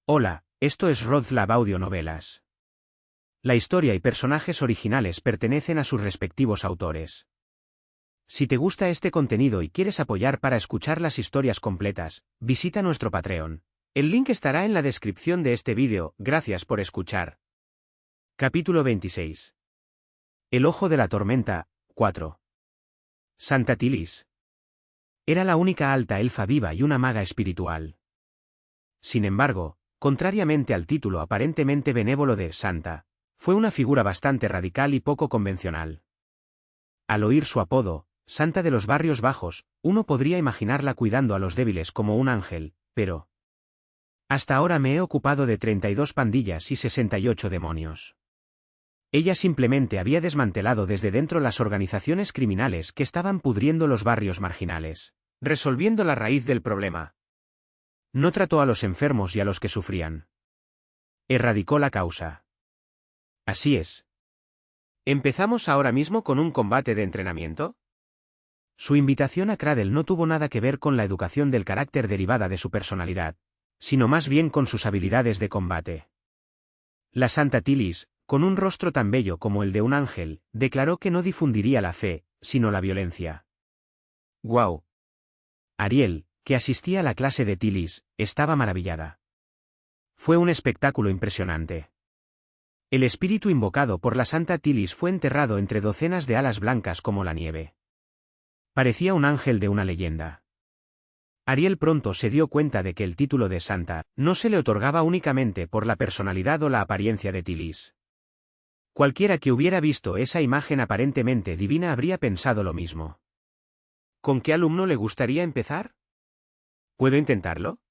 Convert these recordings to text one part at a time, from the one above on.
Hola, esto es RodLab Audionovelas. La historia y personajes originales pertenecen a sus respectivos autores. Si te gusta este contenido y quieres apoyar para escuchar las historias completas, visita nuestro Patreon. El link estará en la descripción de este vídeo. Gracias por escuchar. Capítulo 26. El ojo de la tormenta, 4. Santa Tilis. Era la única alta elfa viva y una maga espiritual. Sin embargo, contrariamente al título aparentemente benévolo de Santa, fue una figura bastante radical y poco convencional. Al oír su apodo, Santa de los Barrios Bajos, uno podría imaginarla cuidando a los débiles como un ángel, pero hasta ahora me he ocupado de 32 pandillas y 68 demonios. Ella simplemente había desmantelado desde dentro las organizaciones criminales que estaban pudriendo los barrios marginales, resolviendo la raíz del problema. No trató a los enfermos y a los que sufrían. Erradicó la causa. Así es. ¿Empezamos ahora mismo con un combate de entrenamiento? Su invitación a Cradle no tuvo nada que ver con la educación del carácter derivada de su personalidad, sino más bien con sus habilidades de combate. La Santa Tilis, con un rostro tan bello como el de un ángel, declaró que no difundiría la fe, sino la violencia. ¡Guau! Ariel, que asistía a la clase de Tilis, estaba maravillada. Fue un espectáculo impresionante. El espíritu invocado por la Santa Tilis fue enterrado entre docenas de alas blancas como la nieve. Parecía un ángel de una leyenda. Ariel pronto se dio cuenta de que el título de Santa no se le otorgaba únicamente por la personalidad o la apariencia de Tilis. Cualquiera que hubiera visto esa imagen aparentemente divina habría pensado lo mismo. ¿Con qué alumno le gustaría empezar? ¿Puedo intentarlo?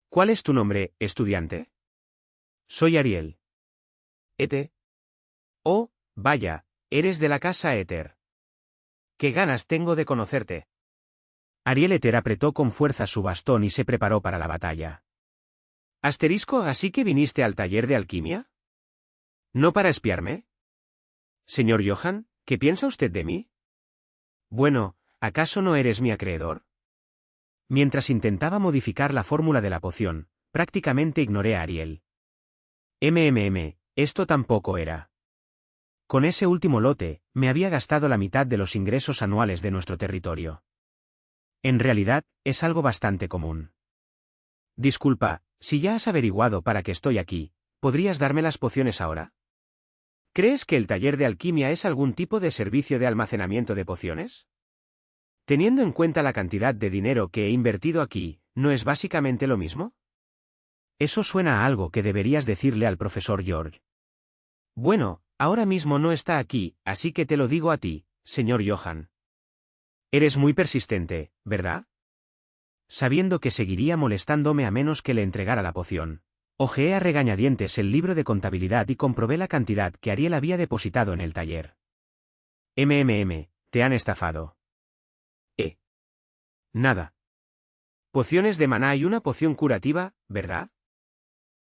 ¿Cuál es tu nombre, estudiante? Soy Ariel. ¿Ete? Oh, vaya, eres de la casa Éter. ¡Qué ganas tengo de conocerte! Ariel Éter apretó con fuerza su bastón y se preparó para la batalla. Asterisco, ¿así que viniste al taller de alquimia? ¿No para espiarme? Señor Johan, ¿qué piensa usted de mí? Bueno, ¿acaso no eres mi acreedor? Mientras intentaba modificar la fórmula de la poción, prácticamente ignoré a Ariel. Esto tampoco era. Con ese último lote, me había gastado la mitad de los ingresos anuales de nuestro territorio. En realidad, es algo bastante común. Disculpa, si ya has averiguado para qué estoy aquí, ¿podrías darme las pociones ahora? ¿Crees que el taller de alquimia es algún tipo de servicio de almacenamiento de pociones? Teniendo en cuenta la cantidad de dinero que he invertido aquí, ¿no es básicamente lo mismo? Eso suena a algo que deberías decirle al profesor George. Bueno, ahora mismo no está aquí, así que te lo digo a ti, señor Johan. Eres muy persistente, ¿verdad? Sabiendo que seguiría molestándome a menos que le entregara la poción, hojeé a regañadientes el libro de contabilidad y comprobé la cantidad que Ariel había depositado en el taller. Te han estafado. Nada. Pociones de maná y una poción curativa, ¿verdad?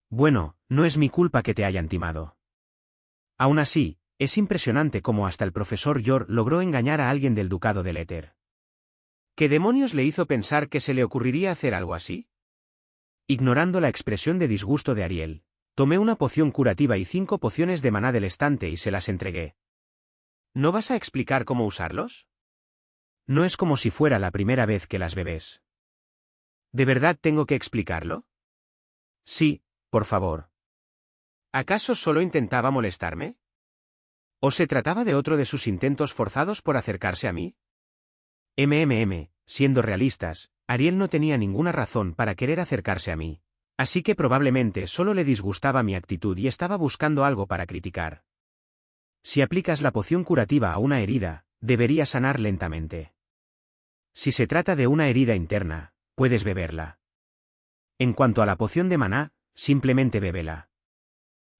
Bueno, no es mi culpa que te hayan timado. Aún así, es impresionante cómo hasta el profesor Yor logró engañar a alguien del ducado del Éter. ¿Qué demonios le hizo pensar que se le ocurriría hacer algo así? Ignorando la expresión de disgusto de Ariel, tomé una poción curativa y 5 pociones de maná del estante y se las entregué. ¿No vas a explicar cómo usarlos? No es como si fuera la primera vez que las bebes. ¿De verdad tengo que explicarlo? Sí, por favor. ¿Acaso solo intentaba molestarme? ¿O se trataba de otro de sus intentos forzados por acercarse a mí? Siendo realistas, Ariel no tenía ninguna razón para querer acercarse a mí, así que probablemente solo le disgustaba mi actitud y estaba buscando algo para criticar. Si aplicas la poción curativa a una herida, debería sanar lentamente. Si se trata de una herida interna, puedes beberla. En cuanto a la poción de maná, simplemente bébela.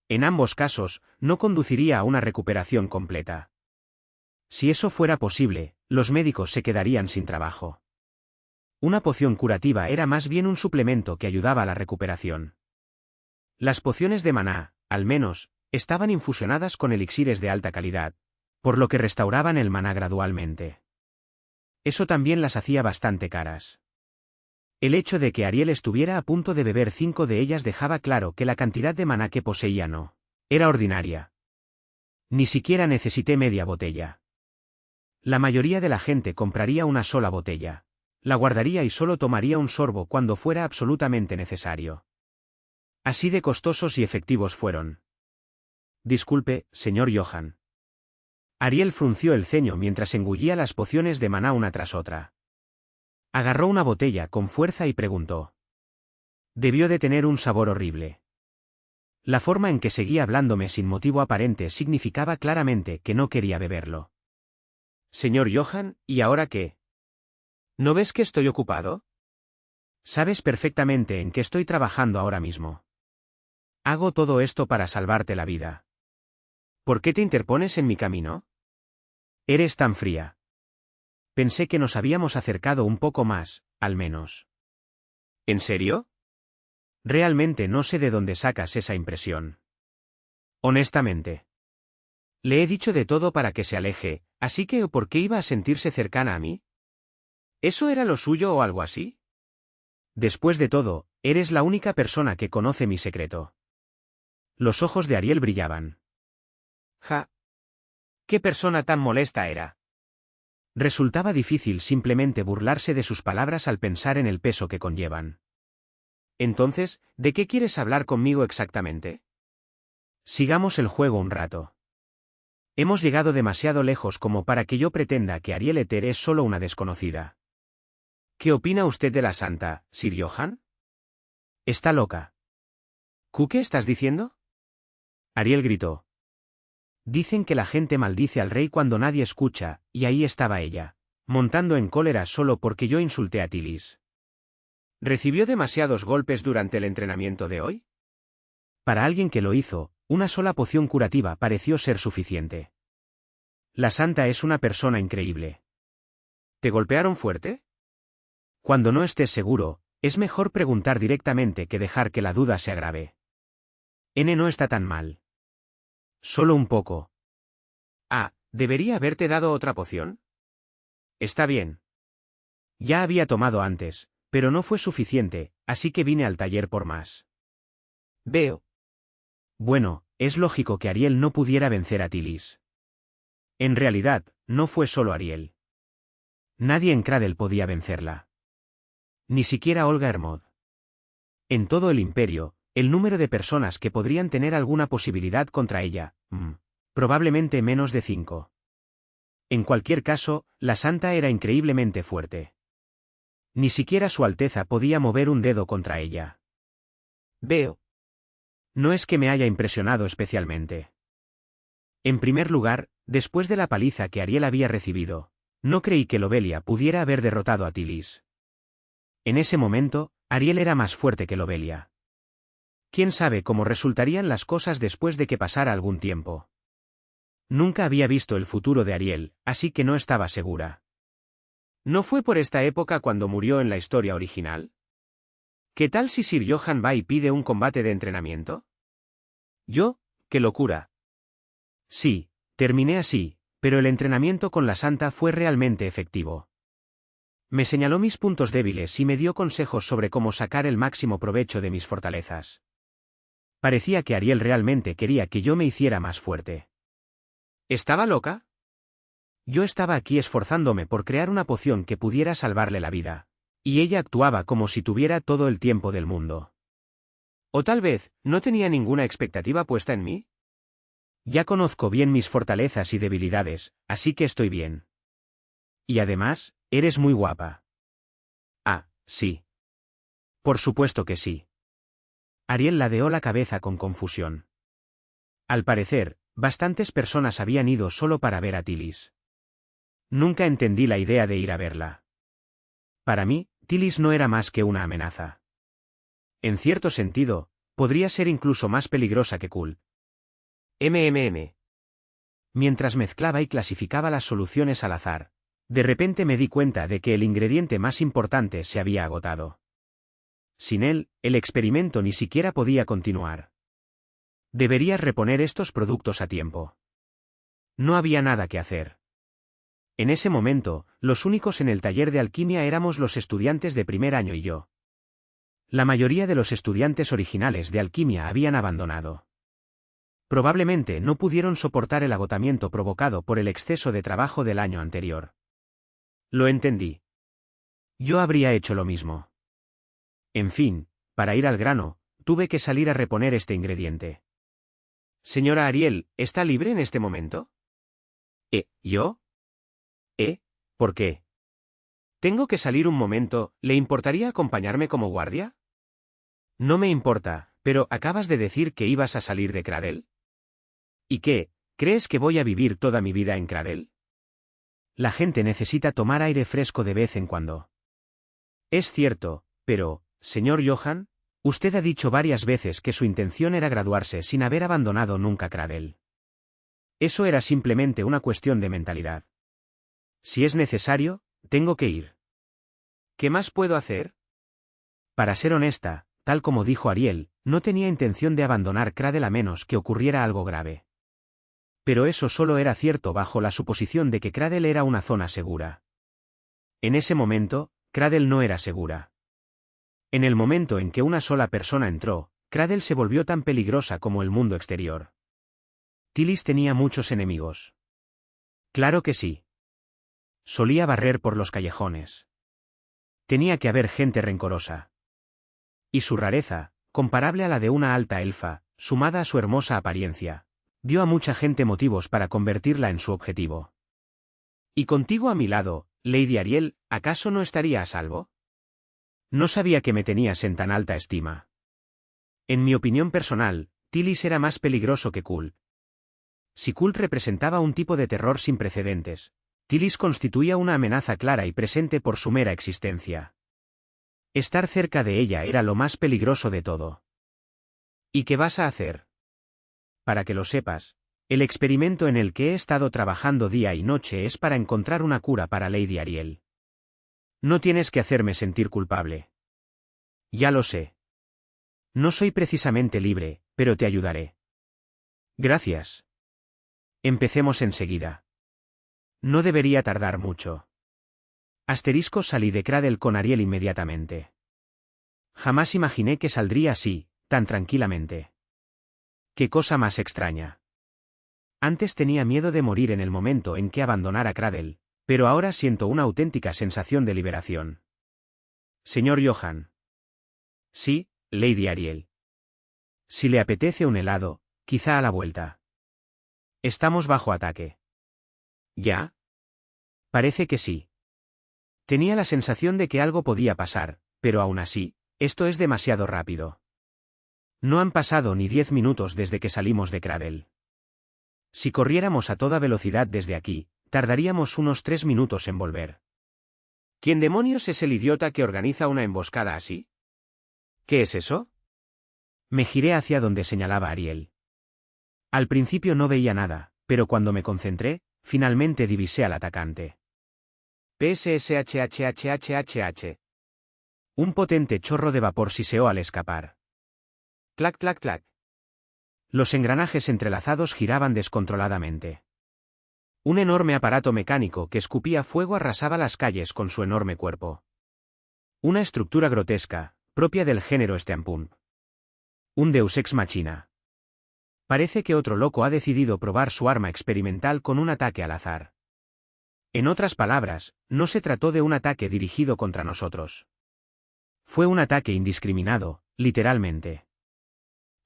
En ambos casos, no conduciría a una recuperación completa. Si eso fuera posible, los médicos se quedarían sin trabajo. Una poción curativa era más bien un suplemento que ayudaba a la recuperación. Las pociones de maná, al menos, estaban infusionadas con elixires de alta calidad, por lo que restauraban el maná gradualmente. Eso también las hacía bastante caras. El hecho de que Ariel estuviera a punto de beber 5 de ellas dejaba claro que la cantidad de maná que poseía no era ordinaria. Ni siquiera necesité media botella. La mayoría de la gente compraría una sola botella. La guardaría y solo tomaría un sorbo cuando fuera absolutamente necesario. Así de costosos y efectivos fueron. Disculpe, señor Johan. Ariel frunció el ceño mientras engullía las pociones de maná una tras otra. Agarró una botella con fuerza y preguntó. Debió de tener un sabor horrible. La forma en que seguía hablándome sin motivo aparente significaba claramente que no quería beberlo. Señor Johan, ¿y ahora qué? ¿No ves que estoy ocupado? Sabes perfectamente en qué estoy trabajando ahora mismo. Hago todo esto para salvarte la vida. ¿Por qué te interpones en mi camino? Eres tan fría. Pensé que nos habíamos acercado un poco más, al menos. ¿En serio? Realmente no sé de dónde sacas esa impresión. Honestamente. Le he dicho de todo para que se aleje, así que ¿por qué iba a sentirse cercana a mí? ¿Eso era lo suyo o algo así? Después de todo, eres la única persona que conoce mi secreto. Los ojos de Ariel brillaban. Ja. ¿Qué persona tan molesta era? Resultaba difícil simplemente burlarse de sus palabras al pensar en el peso que conllevan. Entonces, ¿de qué quieres hablar conmigo exactamente? Sigamos el juego un rato. Hemos llegado demasiado lejos como para que yo pretenda que Ariel Ether es solo una desconocida. ¿Qué opina usted de la santa, Sir Johan? Está loca. ¿Qué estás diciendo? Ariel gritó. Dicen que la gente maldice al rey cuando nadie escucha, y ahí estaba ella, montando en cólera solo porque yo insulté a Tilis. ¿Recibió demasiados golpes durante el entrenamiento de hoy? Para alguien que lo hizo, una sola poción curativa pareció ser suficiente. La santa es una persona increíble. ¿Te golpearon fuerte? Cuando no estés seguro, es mejor preguntar directamente que dejar que la duda se agrave. No está tan mal. Solo un poco. Ah, ¿debería haberte dado otra poción? Está bien. Ya había tomado antes, pero no fue suficiente, así que vine al taller por más. Veo. Bueno, es lógico que Ariel no pudiera vencer a Tilis. En realidad, no fue solo Ariel. Nadie en Cradle podía vencerla. Ni siquiera Olga Hermod. En todo el imperio, el número de personas que podrían tener alguna posibilidad contra ella, probablemente menos de 5. En cualquier caso, la santa era increíblemente fuerte. Ni siquiera Su Alteza podía mover un dedo contra ella. Veo. No es que me haya impresionado especialmente. En primer lugar, después de la paliza que Ariel había recibido, no creí que Lobelia pudiera haber derrotado a Tilis. En ese momento, Ariel era más fuerte que Lobelia. ¿Quién sabe cómo resultarían las cosas después de que pasara algún tiempo? Nunca había visto el futuro de Ariel, así que no estaba segura. ¿No fue por esta época cuando murió en la historia original? ¿Qué tal si Sir Johan va y pide un combate de entrenamiento? ¿Yo? ¡Qué locura! Sí, terminé así, pero el entrenamiento con la santa fue realmente efectivo. Me señaló mis puntos débiles y me dio consejos sobre cómo sacar el máximo provecho de mis fortalezas. Parecía que Ariel realmente quería que yo me hiciera más fuerte. ¿Estaba loca? Yo estaba aquí esforzándome por crear una poción que pudiera salvarle la vida, y ella actuaba como si tuviera todo el tiempo del mundo. O tal vez, ¿no tenía ninguna expectativa puesta en mí? Ya conozco bien mis fortalezas y debilidades, así que estoy bien. Y además, eres muy guapa. Ah, sí. Por supuesto que sí. Ariel ladeó la cabeza con confusión. Al parecer, bastantes personas habían ido solo para ver a Tilis. Nunca entendí la idea de ir a verla. Para mí, Tilis no era más que una amenaza. En cierto sentido, podría ser incluso más peligrosa que Kul. Mientras mezclaba y clasificaba las soluciones al azar, de repente me di cuenta de que el ingrediente más importante se había agotado. Sin él, el experimento ni siquiera podía continuar. Deberías reponer estos productos a tiempo. No había nada que hacer. En ese momento, los únicos en el taller de alquimia éramos los estudiantes de primer año y yo, La mayoría de los estudiantes originales de alquimia habían abandonado. Probablemente no pudieron soportar el agotamiento provocado por el exceso de trabajo del año anterior. Lo entendí. Yo habría hecho lo mismo. En fin, para ir al grano, tuve que salir a reponer este ingrediente. Señora Ariel, ¿está libre en este momento? ¿Yo? ¿Por qué? Tengo que salir un momento, ¿le importaría acompañarme como guardia? No me importa, pero acabas de decir que ibas a salir de Cradle. ¿Y qué? ¿Crees que voy a vivir toda mi vida en Cradle? La gente necesita tomar aire fresco de vez en cuando. Es cierto, pero, señor Johan, usted ha dicho varias veces que su intención era graduarse sin haber abandonado nunca Cradle. Eso era simplemente una cuestión de mentalidad. Si es necesario, tengo que ir. ¿Qué más puedo hacer? Para ser honesta, tal como dijo Ariel, no tenía intención de abandonar Cradle a menos que ocurriera algo grave. Pero eso solo era cierto bajo la suposición de que Cradle era una zona segura. En ese momento, Cradle no era segura. En el momento en que una sola persona entró, Cradle se volvió tan peligrosa como el mundo exterior. Tillis tenía muchos enemigos. Claro que sí. Solía barrer por los callejones. Tenía que haber gente rencorosa. Y su rareza, comparable a la de una alta elfa, sumada a su hermosa apariencia, dio a mucha gente motivos para convertirla en su objetivo. ¿Y contigo a mi lado, Lady Ariel, acaso no estaría a salvo? No sabía que me tenías en tan alta estima. En mi opinión personal, Tillis era más peligroso que Kult. Si Kult representaba un tipo de terror sin precedentes, Tillis constituía una amenaza clara y presente por su mera existencia. Estar cerca de ella era lo más peligroso de todo. ¿Y qué vas a hacer? Para que lo sepas, el experimento en el que he estado trabajando día y noche es para encontrar una cura para Lady Ariel. No tienes que hacerme sentir culpable. Ya lo sé. No soy precisamente libre, pero te ayudaré. Gracias. Empecemos enseguida. No debería tardar mucho. Salí de Cradle con Ariel inmediatamente. Jamás imaginé que saldría así, tan tranquilamente. Qué cosa más extraña. Antes tenía miedo de morir en el momento en que abandonara Cradle, pero ahora siento una auténtica sensación de liberación. Señor Johan. Sí, Lady Ariel. Si le apetece un helado, quizá a la vuelta. Estamos bajo ataque. ¿Ya? Parece que sí. Tenía la sensación de que algo podía pasar, pero aún así, esto es demasiado rápido. No han pasado ni 10 minutos desde que salimos de Cradle. Si corriéramos a toda velocidad desde aquí, tardaríamos unos 3 minutos en volver. ¿Quién demonios es el idiota que organiza una emboscada así? ¿Qué es eso? Me giré hacia donde señalaba Ariel. Al principio no veía nada, pero cuando me concentré, finalmente divisé al atacante. PSSHHHHH. Un potente chorro de vapor siseó al escapar. Clac, clac, clac. Los engranajes entrelazados giraban descontroladamente. Un enorme aparato mecánico que escupía fuego arrasaba las calles con su enorme cuerpo. Una estructura grotesca, propia del género steampunk. Un deus ex machina. Parece que otro loco ha decidido probar su arma experimental con un ataque al azar. En otras palabras, no se trató de un ataque dirigido contra nosotros. Fue un ataque indiscriminado, literalmente.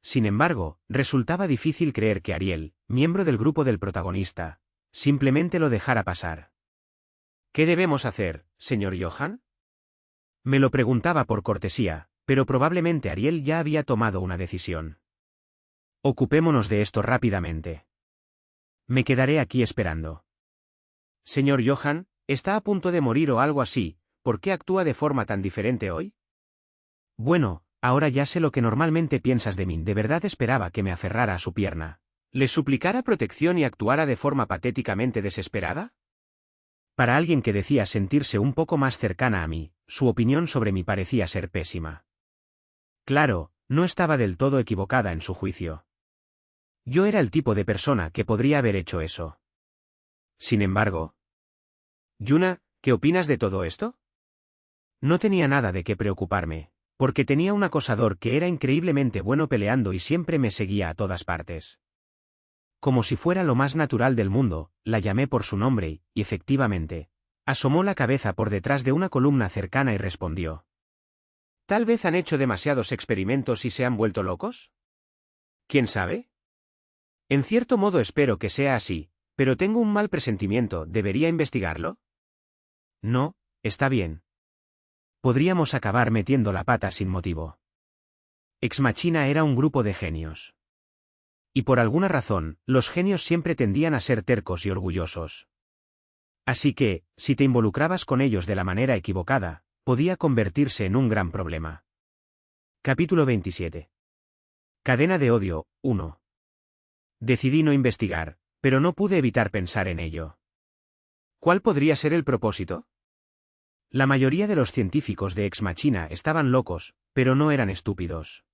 Sin embargo, resultaba difícil creer que Ariel, miembro del grupo del protagonista, simplemente lo dejara pasar. ¿Qué debemos hacer, señor Johan? Me lo preguntaba por cortesía, pero probablemente Ariel ya había tomado una decisión. Ocupémonos de esto rápidamente. Me quedaré aquí esperando. Señor Johan, ¿está a punto de morir o algo así? ¿Por qué actúa de forma tan diferente hoy? Bueno, ahora ya sé lo que normalmente piensas de mí. De verdad esperaba que me aferrara a su pierna. ¿Le suplicara protección y actuara de forma patéticamente desesperada? Para alguien que decía sentirse un poco más cercana a mí, su opinión sobre mí parecía ser pésima. Claro, no estaba del todo equivocada en su juicio. Yo era el tipo de persona que podría haber hecho eso. Sin embargo... Yuna, ¿qué opinas de todo esto? No tenía nada de qué preocuparme, Porque tenía un acosador que era increíblemente bueno peleando y siempre me seguía a todas partes. Como si fuera lo más natural del mundo, la llamé por su nombre y, efectivamente, asomó la cabeza por detrás de una columna cercana y respondió. ¿Tal vez han hecho demasiados experimentos y se han vuelto locos? ¿Quién sabe? En cierto modo espero que sea así, pero tengo un mal presentimiento, ¿debería investigarlo? No, está bien. Podríamos acabar metiendo la pata sin motivo. Ex Machina era un grupo de genios. Y por alguna razón, los genios siempre tendían a ser tercos y orgullosos. Así que, si te involucrabas con ellos de la manera equivocada, podía convertirse en un gran problema. Capítulo 27. Cadena de odio, 1. Decidí no investigar, pero no pude evitar pensar en ello. ¿Cuál podría ser el propósito? La mayoría de los científicos de Ex Machina estaban locos, pero no eran estúpidos.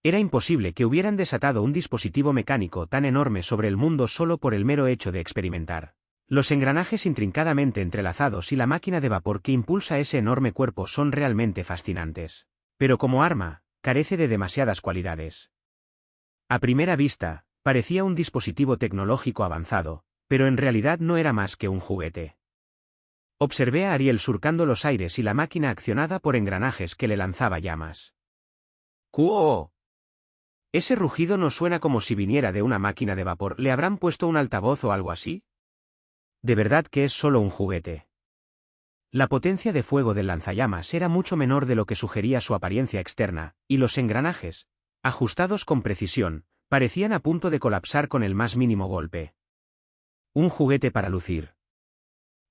Era imposible que hubieran desatado un dispositivo mecánico tan enorme sobre el mundo solo por el mero hecho de experimentar. Los engranajes intrincadamente entrelazados y la máquina de vapor que impulsa ese enorme cuerpo son realmente fascinantes. Pero como arma, carece de demasiadas cualidades. A primera vista, parecía un dispositivo tecnológico avanzado, pero en realidad no era más que un juguete. Observé a Ariel surcando los aires y la máquina accionada por engranajes que le lanzaba llamas. ¡Cuoo! Ese rugido no suena como si viniera de una máquina de vapor. ¿Le habrán puesto un altavoz o algo así? De verdad que es solo un juguete. La potencia de fuego del lanzallamas era mucho menor de lo que sugería su apariencia externa, y los engranajes, ajustados con precisión, parecían a punto de colapsar con el más mínimo golpe. Un juguete para lucir.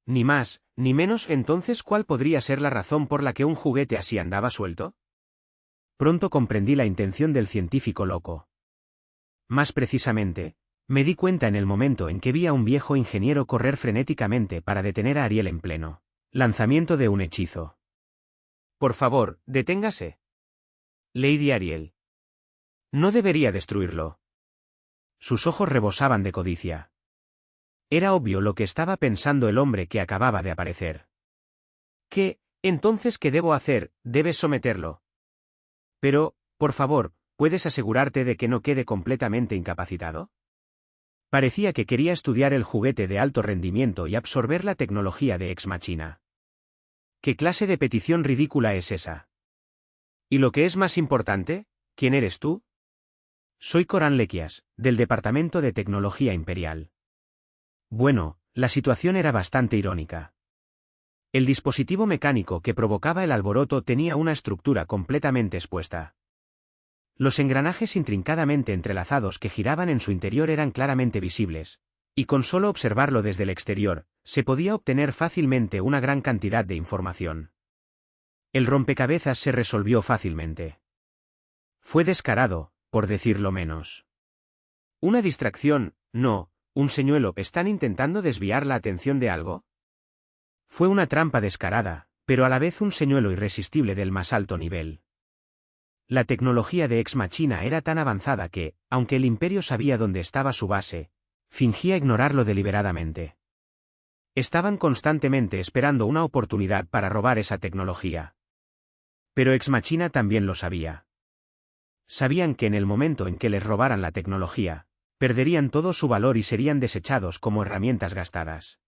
Ni más, ni menos. Entonces, ¿cuál podría ser la razón por la que un juguete así andaba suelto? Pronto comprendí la intención del científico loco. Más precisamente, me di cuenta en el momento en que vi a un viejo ingeniero correr frenéticamente para detener a Ariel en pleno lanzamiento de un hechizo. Por favor, deténgase. Lady Ariel. No debería destruirlo. Sus ojos rebosaban de codicia. Era obvio lo que estaba pensando el hombre que acababa de aparecer. ¿Qué? Entonces, ¿qué debo hacer? Debes someterlo. Pero, por favor, ¿puedes asegurarte de que no quede completamente incapacitado? Parecía que quería estudiar el juguete de alto rendimiento y absorber la tecnología de Ex Machina. ¿Qué clase de petición ridícula es esa? Y lo que es más importante, ¿quién eres tú? Soy Coran Lequias, del Departamento de Tecnología Imperial. Bueno, la situación era bastante irónica. El dispositivo mecánico que provocaba el alboroto tenía una estructura completamente expuesta. Los engranajes intrincadamente entrelazados que giraban en su interior eran claramente visibles, y con solo observarlo desde el exterior, se podía obtener fácilmente una gran cantidad de información. El rompecabezas se resolvió fácilmente. Fue descarado, por decirlo menos. Una distracción, no, un señuelo. ¿Están intentando desviar la atención de algo? Fue una trampa descarada, pero a la vez un señuelo irresistible del más alto nivel. La tecnología de Ex Machina era tan avanzada que, aunque el Imperio sabía dónde estaba su base, fingía ignorarlo deliberadamente. Estaban constantemente esperando una oportunidad para robar esa tecnología. Pero Ex Machina también lo sabía. Sabían que en el momento en que les robaran la tecnología, perderían todo su valor y serían desechados como herramientas gastadas.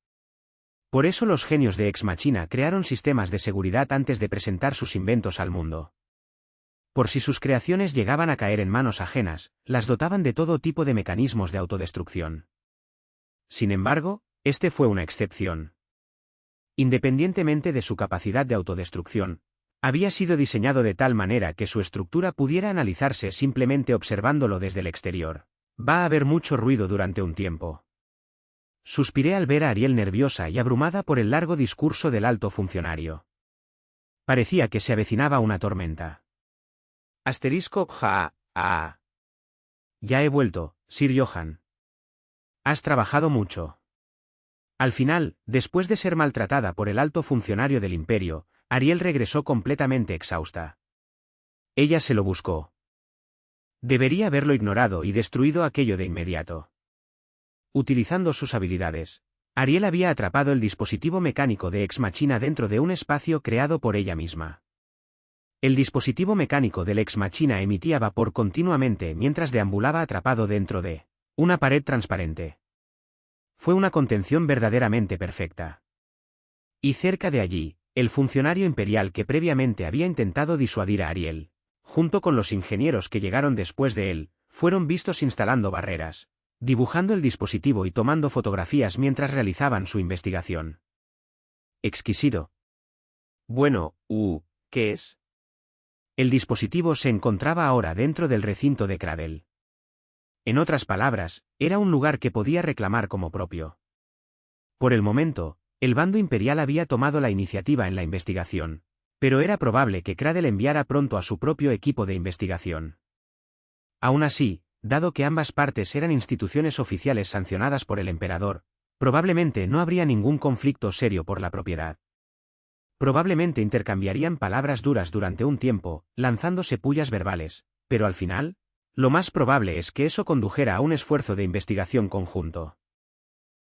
Por eso los genios de Ex Machina crearon sistemas de seguridad antes de presentar sus inventos al mundo. Por si sus creaciones llegaban a caer en manos ajenas, las dotaban de todo tipo de mecanismos de autodestrucción. Sin embargo, este fue una excepción. Independientemente de su capacidad de autodestrucción, había sido diseñado de tal manera que su estructura pudiera analizarse simplemente observándolo desde el exterior. Va a haber mucho ruido durante un tiempo. Suspiré al ver a Ariel nerviosa y abrumada por el largo discurso del alto funcionario. Parecía que se avecinaba una tormenta. *Ja. Ya he vuelto, Sir Johan. Has trabajado mucho. Al final, después de ser maltratada por el alto funcionario del Imperio, Ariel regresó completamente exhausta. Ella se lo buscó. Debería haberlo ignorado y destruido aquello de inmediato. Utilizando sus habilidades, Ariel había atrapado el dispositivo mecánico de Ex Machina dentro de un espacio creado por ella misma. El dispositivo mecánico del Ex Machina emitía vapor continuamente mientras deambulaba atrapado dentro de una pared transparente. Fue una contención verdaderamente perfecta. Y cerca de allí, el funcionario imperial que previamente había intentado disuadir a Ariel, junto con los ingenieros que llegaron después de él, fueron vistos instalando barreras, dibujando el dispositivo y tomando fotografías mientras realizaban su investigación. Exquisito. Bueno, ¿qué es? El dispositivo se encontraba ahora dentro del recinto de Cradle. En otras palabras, era un lugar que podía reclamar como propio. Por el momento, el bando imperial había tomado la iniciativa en la investigación, pero era probable que Cradle enviara pronto a su propio equipo de investigación. Aún así, dado que ambas partes eran instituciones oficiales sancionadas por el emperador, probablemente no habría ningún conflicto serio por la propiedad. Probablemente intercambiarían palabras duras durante un tiempo, lanzándose pullas verbales, pero al final, lo más probable es que eso condujera a un esfuerzo de investigación conjunto.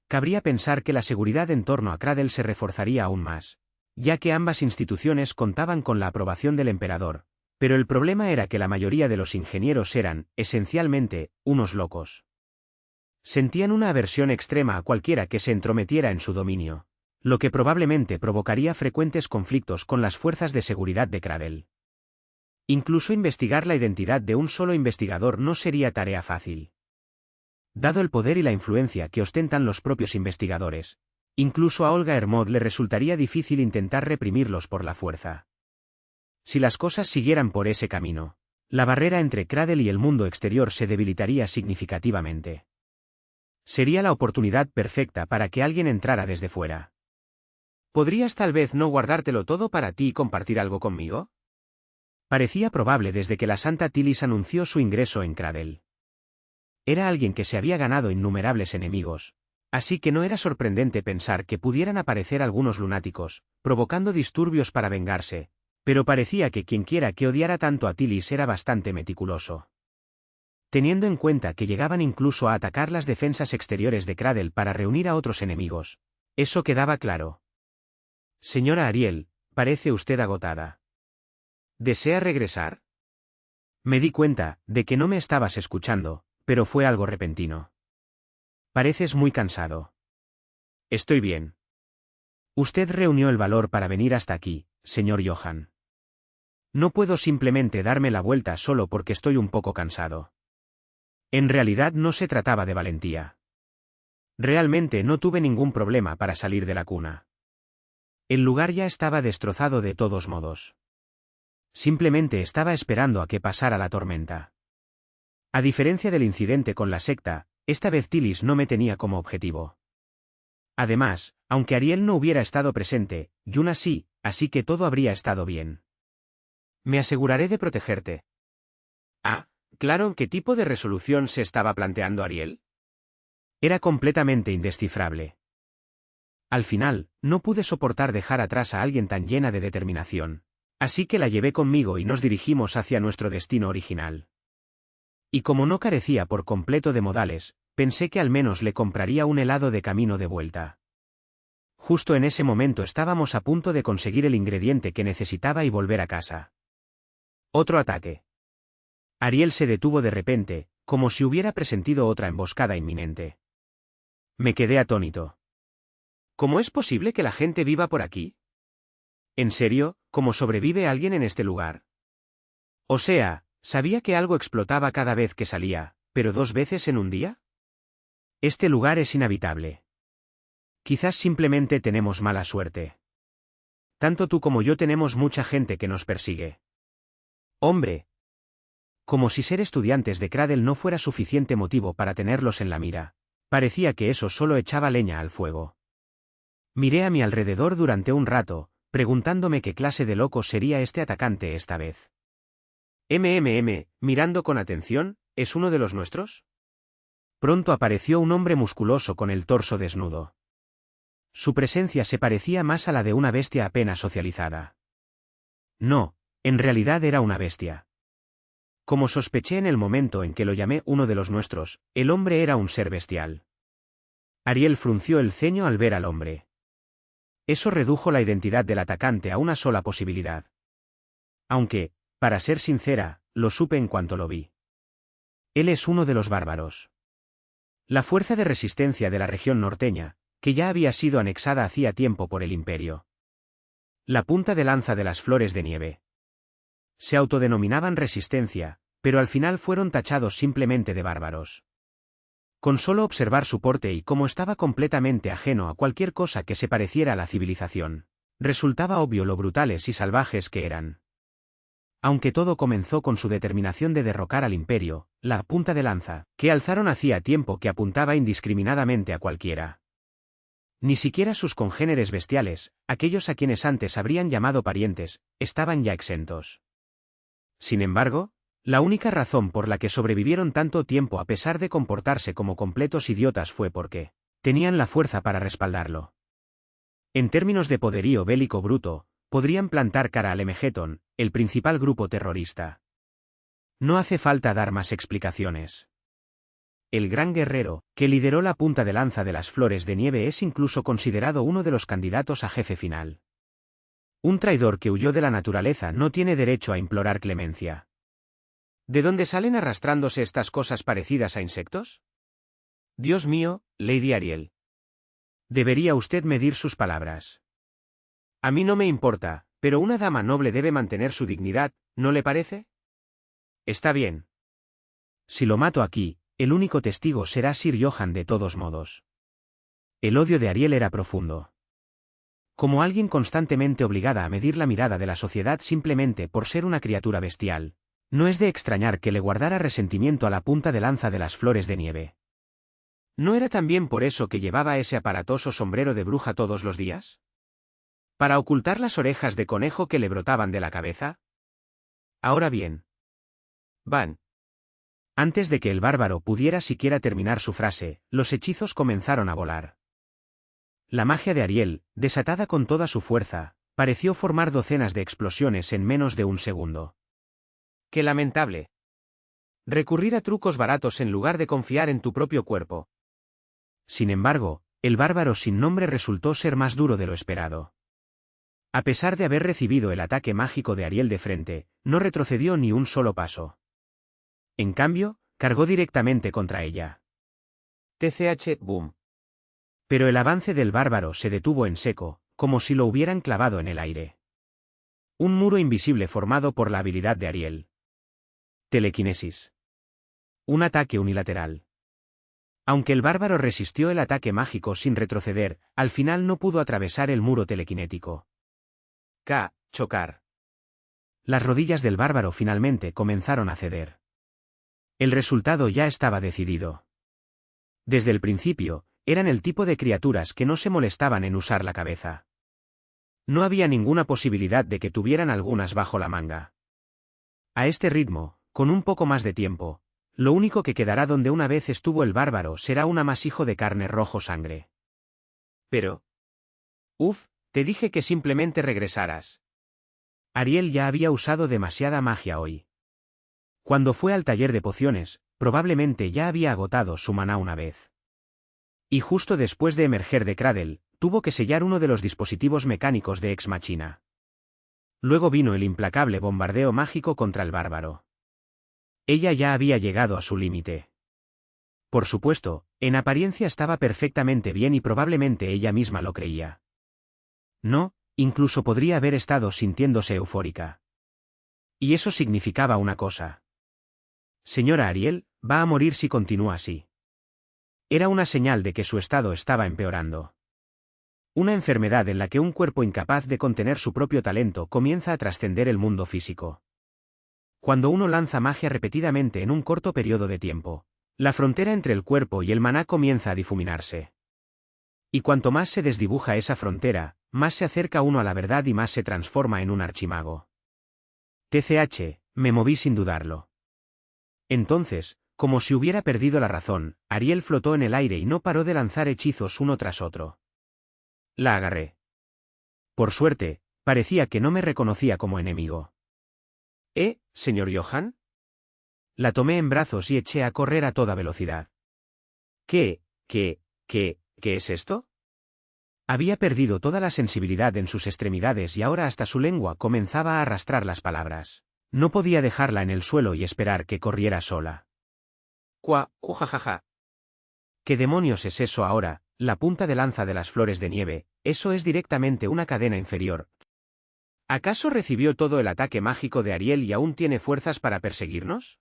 Cabría pensar que la seguridad en torno a Cradle se reforzaría aún más, ya que ambas instituciones contaban con la aprobación del emperador, pero el problema era que la mayoría de los ingenieros eran, esencialmente, unos locos. Sentían una aversión extrema a cualquiera que se entrometiera en su dominio, lo que probablemente provocaría frecuentes conflictos con las fuerzas de seguridad de Cradle. Incluso investigar la identidad de un solo investigador no sería tarea fácil. Dado el poder y la influencia que ostentan los propios investigadores, incluso a Olga Hermod le resultaría difícil intentar reprimirlos por la fuerza. Si las cosas siguieran por ese camino, la barrera entre Cradle y el mundo exterior se debilitaría significativamente. Sería la oportunidad perfecta para que alguien entrara desde fuera. ¿Podrías tal vez no guardártelo todo para ti y compartir algo conmigo? Parecía probable desde que la Santa Tilis anunció su ingreso en Cradle. Era alguien que se había ganado innumerables enemigos, así que no era sorprendente pensar que pudieran aparecer algunos lunáticos, provocando disturbios para vengarse, pero parecía que quienquiera que odiara tanto a Tilis era bastante meticuloso. Teniendo en cuenta que llegaban incluso a atacar las defensas exteriores de Cradle para reunir a otros enemigos, eso quedaba claro. Señora Ariel, parece usted agotada. ¿Desea regresar? Me di cuenta de que no me estabas escuchando, pero fue algo repentino. Pareces muy cansado. Estoy bien. Usted reunió el valor para venir hasta aquí, señor Johan. No puedo simplemente darme la vuelta solo porque estoy un poco cansado. En realidad no se trataba de valentía. Realmente no tuve ningún problema para salir de la cuna. El lugar ya estaba destrozado de todos modos. Simplemente estaba esperando a que pasara la tormenta. A diferencia del incidente con la secta, esta vez Tilis no me tenía como objetivo. Además, aunque Ariel no hubiera estado presente, Yuna sí, así que todo habría estado bien. Me aseguraré de protegerte. Ah, claro, ¿qué tipo de resolución se estaba planteando Ariel? Era completamente indescifrable. Al final, no pude soportar dejar atrás a alguien tan llena de determinación, así que la llevé conmigo y nos dirigimos hacia nuestro destino original. Y como no carecía por completo de modales, pensé que al menos le compraría un helado de camino de vuelta. Justo en ese momento estábamos a punto de conseguir el ingrediente que necesitaba y volver a casa. Otro ataque. Ariel se detuvo de repente, como si hubiera presentido otra emboscada inminente. Me quedé atónito. ¿Cómo es posible que la gente viva por aquí? ¿En serio, cómo sobrevive alguien en este lugar? O sea, sabía que algo explotaba cada vez que salía, pero 2 veces en un día. Este lugar es inhabitable. Quizás simplemente tenemos mala suerte. Tanto tú como yo tenemos mucha gente que nos persigue. Hombre. Como si ser estudiantes de Cradle no fuera suficiente motivo para tenerlos en la mira. Parecía que eso solo echaba leña al fuego. Miré a mi alrededor durante un rato, preguntándome qué clase de loco sería este atacante esta vez. Mirando con atención, ¿es uno de los nuestros? Pronto apareció un hombre musculoso con el torso desnudo. Su presencia se parecía más a la de una bestia apenas socializada. No, en realidad era una bestia. Como sospeché en el momento en que lo llamé uno de los nuestros, el hombre era un ser bestial. Ariel frunció el ceño al ver al hombre. Eso redujo la identidad del atacante a una sola posibilidad. Aunque, para ser sincera, lo supe en cuanto lo vi. Él es uno de los bárbaros. La fuerza de resistencia de la región norteña, que ya había sido anexada hacía tiempo por el imperio. La punta de lanza de las flores de nieve. Se autodenominaban resistencia, pero al final fueron tachados simplemente de bárbaros. Con solo observar su porte y cómo estaba completamente ajeno a cualquier cosa que se pareciera a la civilización, resultaba obvio lo brutales y salvajes que eran. Aunque todo comenzó con su determinación de derrocar al imperio, la punta de lanza, que alzaron hacía tiempo que apuntaba indiscriminadamente a cualquiera. Ni siquiera sus congéneres bestiales, aquellos a quienes antes habrían llamado parientes, estaban ya exentos. Sin embargo, la única razón por la que sobrevivieron tanto tiempo a pesar de comportarse como completos idiotas fue porque tenían la fuerza para respaldarlo. En términos de poderío bélico bruto, podrían plantar cara al Emegeton, el principal grupo terrorista. No hace falta dar más explicaciones. El gran guerrero, que lideró la punta de lanza de las flores de nieve, es incluso considerado uno de los candidatos a jefe final. Un traidor que huyó de la naturaleza no tiene derecho a implorar clemencia. ¿De dónde salen arrastrándose estas cosas parecidas a insectos? Dios mío, Lady Ariel. Debería usted medir sus palabras. A mí no me importa, pero una dama noble debe mantener su dignidad, ¿no le parece? Está bien. Si lo mato aquí, el único testigo será Sir Johann de todos modos. El odio de Ariel era profundo. Como alguien constantemente obligada a medir la mirada de la sociedad simplemente por ser una criatura bestial, no es de extrañar que le guardara resentimiento a la punta de lanza de las flores de nieve. ¿No era también por eso que llevaba ese aparatoso sombrero de bruja todos los días? ¿Para ocultar las orejas de conejo que le brotaban de la cabeza? Ahora bien. Van. Antes de que el bárbaro pudiera siquiera terminar su frase, los hechizos comenzaron a volar. La magia de Ariel, desatada con toda su fuerza, pareció formar docenas de explosiones en menos de un segundo. ¡Qué lamentable! Recurrir a trucos baratos en lugar de confiar en tu propio cuerpo. Sin embargo, el bárbaro sin nombre resultó ser más duro de lo esperado. A pesar de haber recibido el ataque mágico de Ariel de frente, no retrocedió ni un solo paso. En cambio, cargó directamente contra ella. TCH, boom. Pero el avance del bárbaro se detuvo en seco, como si lo hubieran clavado en el aire. Un muro invisible formado por la habilidad de Ariel. Telequinesis. Un ataque unilateral. Aunque el bárbaro resistió el ataque mágico sin retroceder, al final no pudo atravesar el muro telequinético. Chocar. Las rodillas del bárbaro finalmente comenzaron a ceder. El resultado ya estaba decidido. Desde el principio, eran el tipo de criaturas que no se molestaban en usar la cabeza. No había ninguna posibilidad de que tuvieran algunas bajo la manga. A este ritmo, con un poco más de tiempo, lo único que quedará donde una vez estuvo el bárbaro será un amasijo de carne rojo sangre. Pero... te dije que simplemente regresaras. Ariel ya había usado demasiada magia hoy. Cuando fue al taller de pociones, probablemente ya había agotado su maná una vez. Y justo después de emerger de Cradle, tuvo que sellar uno de los dispositivos mecánicos de Ex Machina. Luego vino el implacable bombardeo mágico contra el bárbaro. Ella ya había llegado a su límite. Por supuesto, en apariencia estaba perfectamente bien y probablemente ella misma lo creía. No, incluso podría haber estado sintiéndose eufórica. Y eso significaba una cosa. Señora Ariel, va a morir si continúa así. Era una señal de que su estado estaba empeorando. Una enfermedad en la que un cuerpo incapaz de contener su propio talento comienza a trascender el mundo físico. Cuando uno lanza magia repetidamente en un corto periodo de tiempo, la frontera entre el cuerpo y el maná comienza a difuminarse. Y cuanto más se desdibuja esa frontera, más se acerca uno a la verdad y más se transforma en un archimago. TCH, me moví sin dudarlo. Entonces, como si hubiera perdido la razón, Ariel flotó en el aire y no paró de lanzar hechizos uno tras otro. La agarré. Por suerte, parecía que no me reconocía como enemigo. ¿Señor Johann? La tomé en brazos y eché a correr a toda velocidad. ¿Qué es esto? Había perdido toda la sensibilidad en sus extremidades y ahora hasta su lengua comenzaba a arrastrar las palabras. No podía dejarla en el suelo y esperar que corriera sola. Jajaja. ¿Qué demonios es eso ahora? La punta de lanza de las flores de nieve, eso es directamente una cadena inferior. ¿Acaso recibió todo el ataque mágico de Ariel y aún tiene fuerzas para perseguirnos?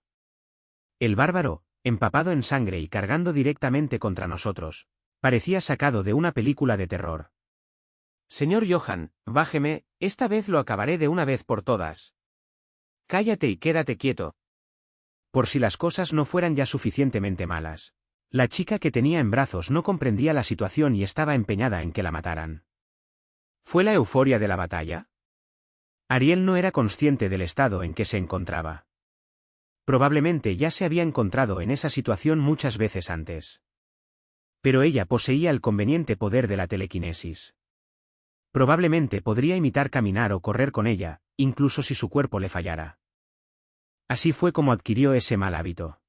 El bárbaro, empapado en sangre y cargando directamente contra nosotros, parecía sacado de una película de terror. Señor Johan, bájeme, esta vez lo acabaré de una vez por todas. Cállate y quédate quieto. Por si las cosas no fueran ya suficientemente malas. La chica que tenía en brazos no comprendía la situación y estaba empeñada en que la mataran. ¿Fue la euforia de la batalla? Ariel no era consciente del estado en que se encontraba. Probablemente ya se había encontrado en esa situación muchas veces antes. Pero ella poseía el conveniente poder de la telequinesis. Probablemente podría imitar caminar o correr con ella, incluso si su cuerpo le fallara. Así fue como adquirió ese mal hábito.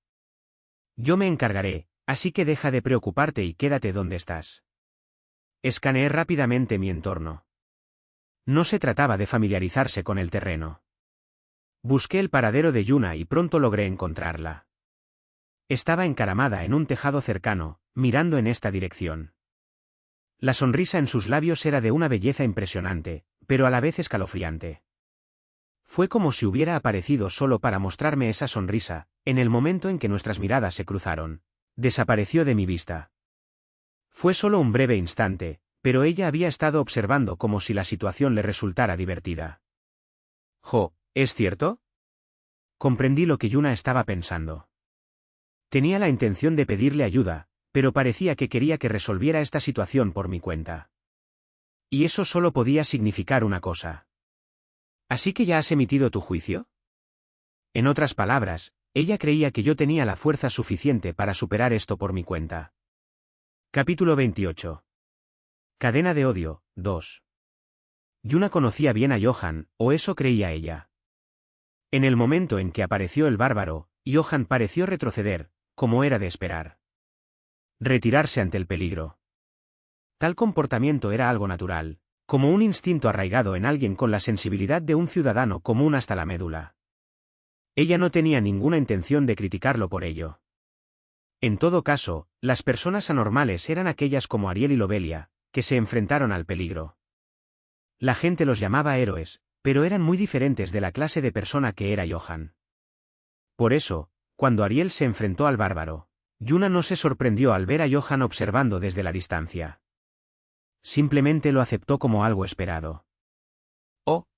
Yo me encargaré, así que deja de preocuparte y quédate donde estás. Escaneé rápidamente mi entorno. No se trataba de familiarizarse con el terreno. Busqué el paradero de Yuna y pronto logré encontrarla. Estaba encaramada en un tejado cercano, mirando en esta dirección. La sonrisa en sus labios era de una belleza impresionante, pero a la vez escalofriante. Fue como si hubiera aparecido solo para mostrarme esa sonrisa, en el momento en que nuestras miradas se cruzaron. Desapareció de mi vista. Fue solo un breve instante, pero ella había estado observando como si la situación le resultara divertida. ¿Es cierto? Comprendí lo que Yuna estaba pensando. Tenía la intención de pedirle ayuda, pero parecía que quería que resolviera esta situación por mi cuenta. Y eso solo podía significar una cosa. ¿Así que ya has emitido tu juicio? En otras palabras, ella creía que yo tenía la fuerza suficiente para superar esto por mi cuenta. Capítulo 28. Cadena de odio, 2. Yuna conocía bien a Johan, o eso creía ella. En el momento en que apareció el bárbaro, Johan pareció retroceder, como era de esperar. Retirarse ante el peligro. Tal comportamiento era algo natural, como un instinto arraigado en alguien con la sensibilidad de un ciudadano común hasta la médula. Ella no tenía ninguna intención de criticarlo por ello. En todo caso, las personas anormales eran aquellas como Ariel y Lobelia, que se enfrentaron al peligro. La gente los llamaba héroes, pero eran muy diferentes de la clase de persona que era Johan. Por eso, cuando Ariel se enfrentó al bárbaro, Yuna no se sorprendió al ver a Johan observando desde la distancia. Simplemente lo aceptó como algo esperado. Oh.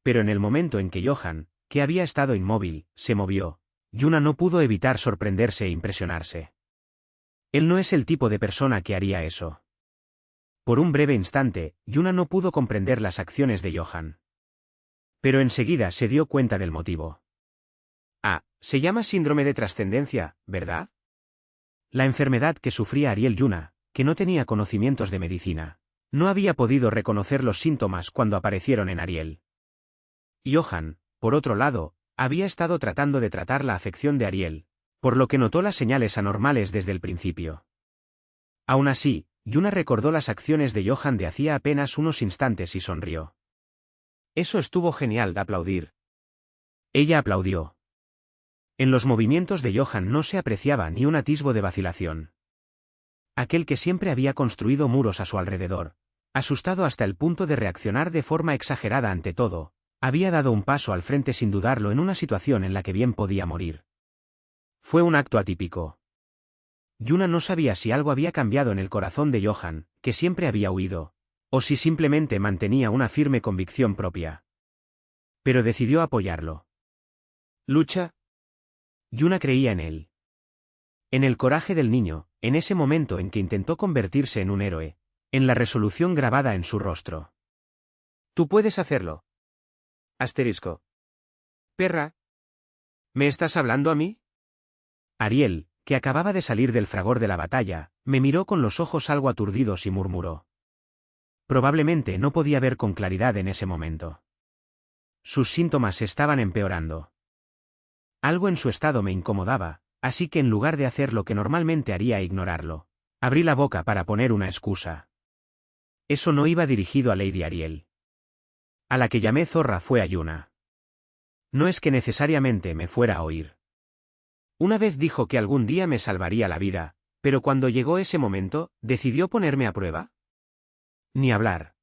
Pero en el momento en que Johan, que había estado inmóvil, se movió, Yuna no pudo evitar sorprenderse e impresionarse. Él no es el tipo de persona que haría eso. Por un breve instante, Yuna no pudo comprender las acciones de Johan. Pero enseguida se dio cuenta del motivo. Se llama síndrome de trascendencia, ¿verdad? La enfermedad que sufría Ariel Yuna, que no tenía conocimientos de medicina, no había podido reconocer los síntomas cuando aparecieron en Ariel. Johan, por otro lado, había estado tratando de tratar la afección de Ariel, por lo que notó las señales anormales desde el principio. Aún así, Yuna recordó las acciones de Johan de hacía apenas unos instantes y sonrió. Eso estuvo genial de aplaudir. Ella aplaudió. En los movimientos de Johan no se apreciaba ni un atisbo de vacilación. Aquel que siempre había construido muros a su alrededor, asustado hasta el punto de reaccionar de forma exagerada ante todo, había dado un paso al frente sin dudarlo en una situación en la que bien podía morir. Fue un acto atípico. Yuna no sabía si algo había cambiado en el corazón de Johan, que siempre había huido, o si simplemente mantenía una firme convicción propia. Pero decidió apoyarlo. ¿Lucha? Yuna creía en él. En el coraje del niño, en ese momento en que intentó convertirse en un héroe, en la resolución grabada en su rostro. Tú puedes hacerlo. Asterisco. Perra. ¿Me estás hablando a mí? Ariel, que acababa de salir del fragor de la batalla, me miró con los ojos algo aturdidos y murmuró. Probablemente no podía ver con claridad en ese momento. Sus síntomas estaban empeorando. Algo en su estado me incomodaba, así que en lugar de hacer lo que normalmente haría e ignorarlo, abrí la boca para poner una excusa. Eso no iba dirigido a Lady Ariel. A la que llamé zorra fue a Yuna. No es que necesariamente me fuera a oír. Una vez dijo que algún día me salvaría la vida, pero cuando llegó ese momento, ¿decidió ponerme a prueba? Ni hablar.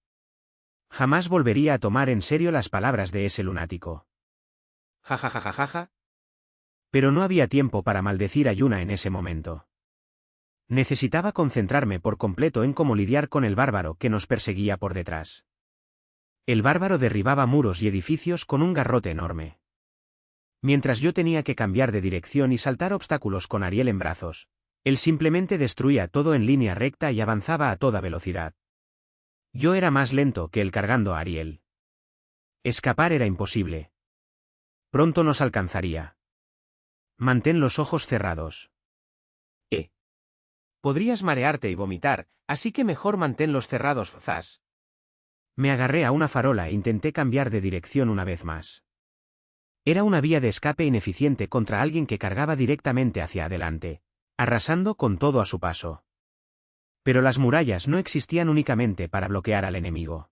Jamás volvería a tomar en serio las palabras de ese lunático. Ja. Pero no había tiempo para maldecir a Yuna en ese momento. Necesitaba concentrarme por completo en cómo lidiar con el bárbaro que nos perseguía por detrás. El bárbaro derribaba muros y edificios con un garrote enorme. Mientras yo tenía que cambiar de dirección y saltar obstáculos con Ariel en brazos, él simplemente destruía todo en línea recta y avanzaba a toda velocidad. Yo era más lento que él cargando a Ariel. Escapar era imposible. Pronto nos alcanzaría. Mantén los ojos cerrados. Podrías marearte y vomitar, así que mejor manténlos cerrados, Zas. Me agarré a una farola e intenté cambiar de dirección una vez más. Era una vía de escape ineficiente contra alguien que cargaba directamente hacia adelante, arrasando con todo a su paso. Pero las murallas no existían únicamente para bloquear al enemigo.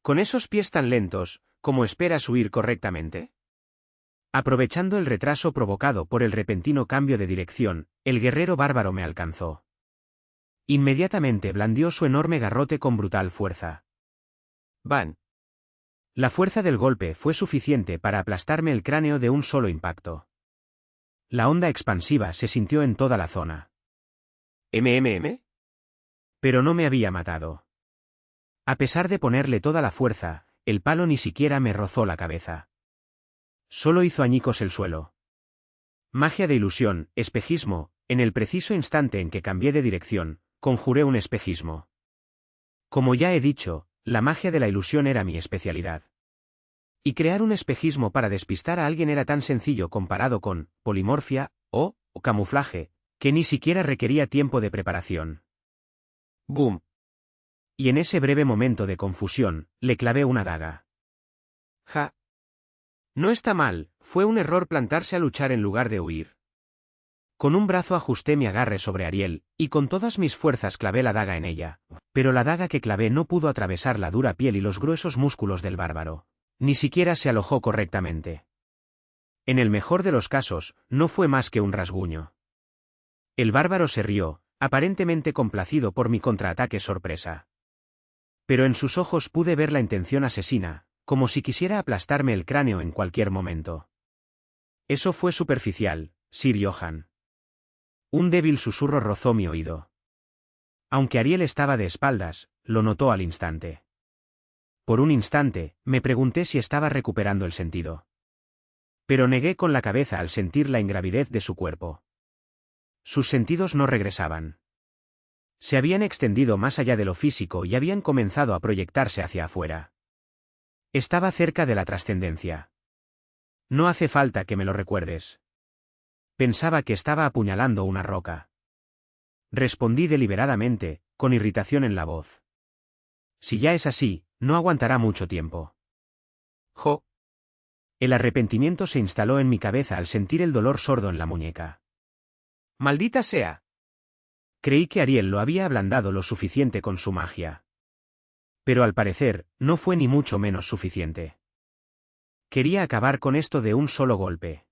Con esos pies tan lentos, ¿cómo esperas huir correctamente? Aprovechando el retraso provocado por el repentino cambio de dirección, el guerrero bárbaro me alcanzó. Inmediatamente blandió su enorme garrote con brutal fuerza. ¡Bam! La fuerza del golpe fue suficiente para aplastarme el cráneo de un solo impacto. La onda expansiva se sintió en toda la zona. ¿MMM? Pero no me había matado. A pesar de ponerle toda la fuerza, el palo ni siquiera me rozó la cabeza. Solo hizo añicos el suelo. Magia de ilusión, espejismo, en el preciso instante en que cambié de dirección, conjuré un espejismo. Como ya he dicho, la magia de la ilusión era mi especialidad. Y crear un espejismo para despistar a alguien era tan sencillo comparado con polimorfia o camuflaje, que ni siquiera requería tiempo de preparación. ¡Boom! Y en ese breve momento de confusión, le clavé una daga. ¡Ja! No está mal, fue un error plantarse a luchar en lugar de huir. Con un brazo ajusté mi agarre sobre Ariel, y con todas mis fuerzas clavé la daga en ella, pero la daga que clavé no pudo atravesar la dura piel y los gruesos músculos del bárbaro. Ni siquiera se alojó correctamente. En el mejor de los casos, no fue más que un rasguño. El bárbaro se rió, aparentemente complacido por mi contraataque sorpresa. Pero en sus ojos pude ver la intención asesina, como si quisiera aplastarme el cráneo en cualquier momento. Eso fue superficial, Sir Johan. Un débil susurro rozó mi oído. Aunque Ariel estaba de espaldas, lo notó al instante. Por un instante, me pregunté si estaba recuperando el sentido. Pero negué con la cabeza al sentir la ingravidez de su cuerpo. Sus sentidos no regresaban. Se habían extendido más allá de lo físico y habían comenzado a proyectarse hacia afuera. Estaba cerca de la trascendencia. No hace falta que me lo recuerdes. Pensaba que estaba apuñalando una roca. Respondí deliberadamente, con irritación en la voz. Si ya es así, no aguantará mucho tiempo. Jo. El arrepentimiento se instaló en mi cabeza al sentir el dolor sordo en la muñeca. ¡Maldita sea! Creí que Ariel lo había ablandado lo suficiente con su magia. Pero al parecer, no fue ni mucho menos suficiente. Quería acabar con esto de un solo golpe.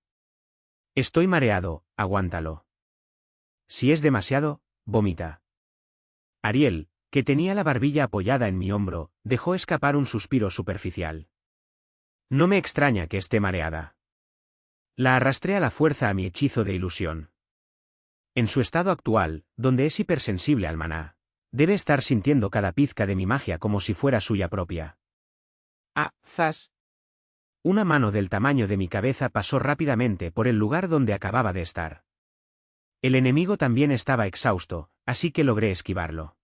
Estoy mareado, aguántalo. Si es demasiado, vomita. Ariel, que tenía la barbilla apoyada en mi hombro, dejó escapar un suspiro superficial. No me extraña que esté mareada. La arrastré a la fuerza a mi hechizo de ilusión. En su estado actual, donde es hipersensible al maná, debe estar sintiendo cada pizca de mi magia como si fuera suya propia. Ah, zas. Una mano del tamaño de mi cabeza pasó rápidamente por el lugar donde acababa de estar. El enemigo también estaba exhausto, así que logré esquivarlo.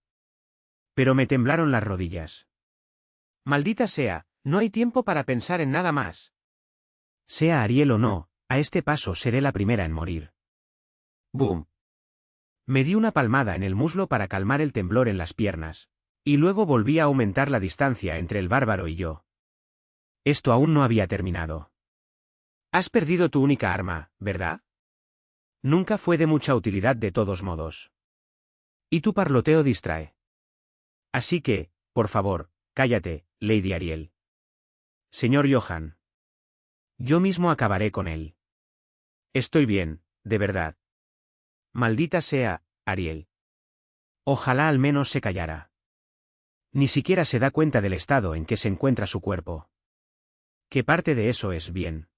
Pero me temblaron las rodillas. Maldita sea, no hay tiempo para pensar en nada más. Sea Ariel o no, a este paso seré la primera en morir. ¡Boom! Me di una palmada en el muslo para calmar el temblor en las piernas, y luego volví a aumentar la distancia entre el bárbaro y yo. Esto aún no había terminado. Has perdido tu única arma, ¿verdad? Nunca fue de mucha utilidad de todos modos. Y tu parloteo distrae. Así que, por favor, cállate, Lady Ariel. Señor Johan. Yo mismo acabaré con él. Estoy bien, de verdad. Maldita sea, Ariel. Ojalá al menos se callara. Ni siquiera se da cuenta del estado en que se encuentra su cuerpo. ¿Qué parte de eso es bien?